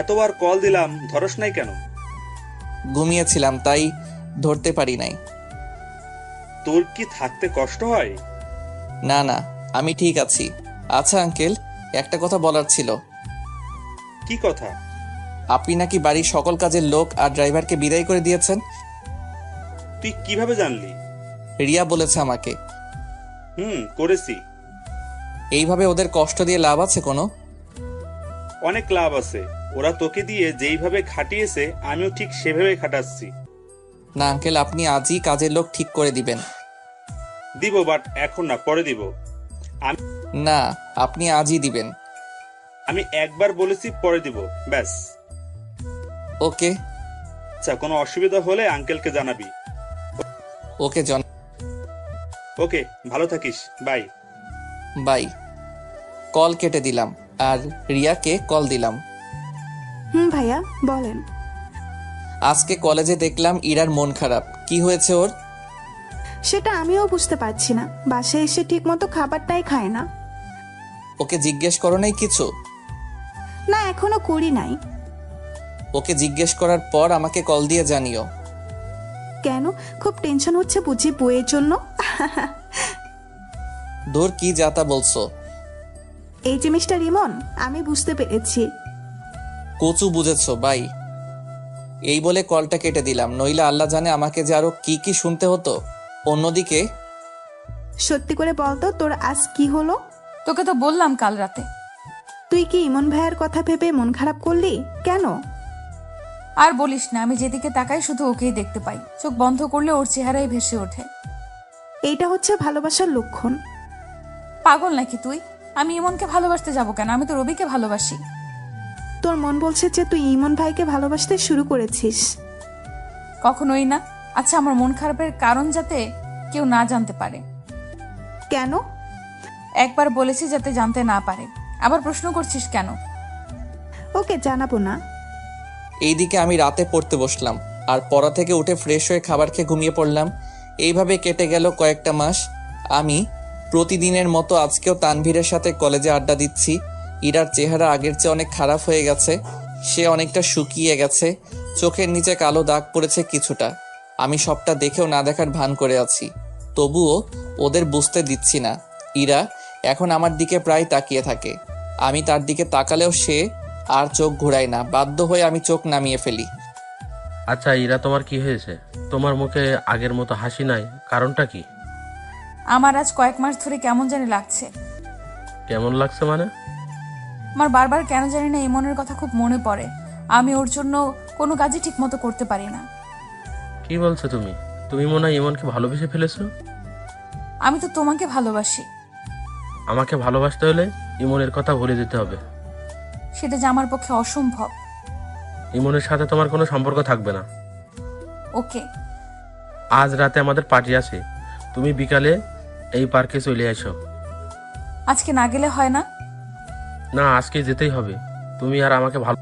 এতবার কল দিলাম, ধরস নাই কেন? ঘুমিয়েছিলাম তাই ধরতে পারি নাই। তোর কি থাকতে কষ্ট হয়? না না, আমি ঠিক আছি। আচ্ছা আঙ্কেল, একটা কথা বলার ছিল। কি কথা? আপনি নাকি বাড়ির সকল কাজের লোক আর ড্রাইভারকে বিদায় করে দিয়েছেন। তুই কিভাবে জানলি? রিয়া বলেছে আমাকে। করেছি। এইভাবে ওদের কষ্ট দিয়ে লাভ আছে কোনো? অনেক লাভ আছে। ওরা তোকে দিয়ে যেইভাবে খাটিয়েছে আমিও ঠিক সেভাবে খাটাচ্ছি। না আঙ্কেল, আপনি আজই কাজের লোক ঠিক করে দিবেন। দিব, বাট এখন না, পরে দিব। না, আপনি আজই দিবেন। আমি একবার বলেছি পরে দিব, ব্যাস। ওকে। আচ্ছা, কোনো অসুবিধা হলে আঙ্কেলকে জানাবি। ওকে জন, ওকে, ভালো থাকিস, বাই। বাই। কল কেটে দিলাম আর রিয়াকে কল দিলাম। ভাইয়া বলেন। আজকে কলেজে দেখলাম ইরার মন খারাপ। কি হয়েছে ওর? সেটা আমিও বুঝতে পারছি না, বাসায় এসে ঠিক মতো খাবারটাই খায় না। ওকে জিজ্ঞেস করো নাই কিছু? না, এখনো করি নাই। ওকে জিজ্ঞেস করার পর আমাকে কল দিয়ে জানিও। কেন, খুব টেনশন হচ্ছে বুঝি বইয়ের জন্য? দূর, কি যাতা বলছো? এই যে মিস্টার ইমন, আমি বুঝতে পেরেছি। কচু বুঝেছো ভাই। এই বলে কলটা কেটে দিলাম, নইলে আল্লাহ জানে আমাকে যে আরো কি কি শুনতে হতো। অন্যদিকে সত্যি করে বলতো, তোর আজ কি হলো? তোকে তো বললাম কাল রাতে। তুই কি ইমন ভাইয়ের কথা ভেবে মন খারাপ করলি কেন? আর বলিস না, আমি যেদিকে তাকাই শুধু ওকেই দেখতে পাই। চোখ বন্ধ করলে ওর চেহারাই ভেসে ওঠে। এইটা হচ্ছে ভালোবাসার লক্ষণ। পাগল নাকি তুই? আমি ইমনকে ভালোবাসতে যাব কেন? আমি তো রবিকে ভালোবাসি। তোর মন বলছে যে তুই ইমন ভাইকে ভালোবাসতে শুরু করেছিস। কখনোই না। আচ্ছা, আমার মন খারাপের কারণ যাতে কেউ না জানতে পারে। কেন? একবার বলেছি যাতে জানতে না পারে। আবার প্রশ্ন করছিস কেন? ওকে জানাবো না। এইদিকে আমি রাতে পড়তে বসলাম আর পড়া থেকে উঠে ফ্রেশ হয়ে খাবার খেয়ে ঘুমিয়ে পড়লাম। এইভাবে কেটে গেল কয়েকটা মাস। আমি প্রতিদিনের মতো আজকেও তানভীরের সাথে কলেজে আড্ডা দিচ্ছি। ইরার চেহারা আগের চেয়ে অনেক খারাপ হয়ে গেছে। সে অনেকটা শুকিয়ে গেছে, চোখের নিচে কালো দাগ পড়েছে কিছুটা। আমি সবটা দেখেও না দেখার ভান করে আছি, তবুও ওদের বুঝতে দিচ্ছি না। ইরা এখন আমার দিকে প্রায় তাকিয়ে থাকে। আমি তার দিকে তাকালেও সে আর চোখ ঘুরায় না। বাধ্য হয়ে আমি চোখ নামিয়ে ফেলি। আচ্ছা ইরা, তোমার কি হয়েছে? তোমার মুখে আগের মতো হাসি নাই, কারণটা কি? আমার আজ কয়েক মাস ধরে কেমন জানি লাগছে। কেমন লাগছে মানে? আমার বারবার কেন জানি না ইমনের কথা খুব মনে পড়ে। আমি ওর জন্য কোনো কাজই ঠিক মতো করতে পারি না। কি বলছো তুমি? তুমি মনে হয় ইমনকে ভালোবেসে ফেলেছো? আমি তো তোমাকে ভালোবাসি। আমাকে ভালোবাসতে হলে ইমনের কথা ভুলে যেতে হবে। সেটা যে আমার পক্ষে অসম্ভব। ইমনের সাথে তোমার কোনো সম্পর্ক থাকবে না। ওকে। আজ রাতে আমাদের পার্টি আছে, তুমি বিকালে এই পার্কে চলে এসো। আজকে না গেলে হয় না? না, আজকে যেতেই হবে। তুমি আর আমাকে ভালো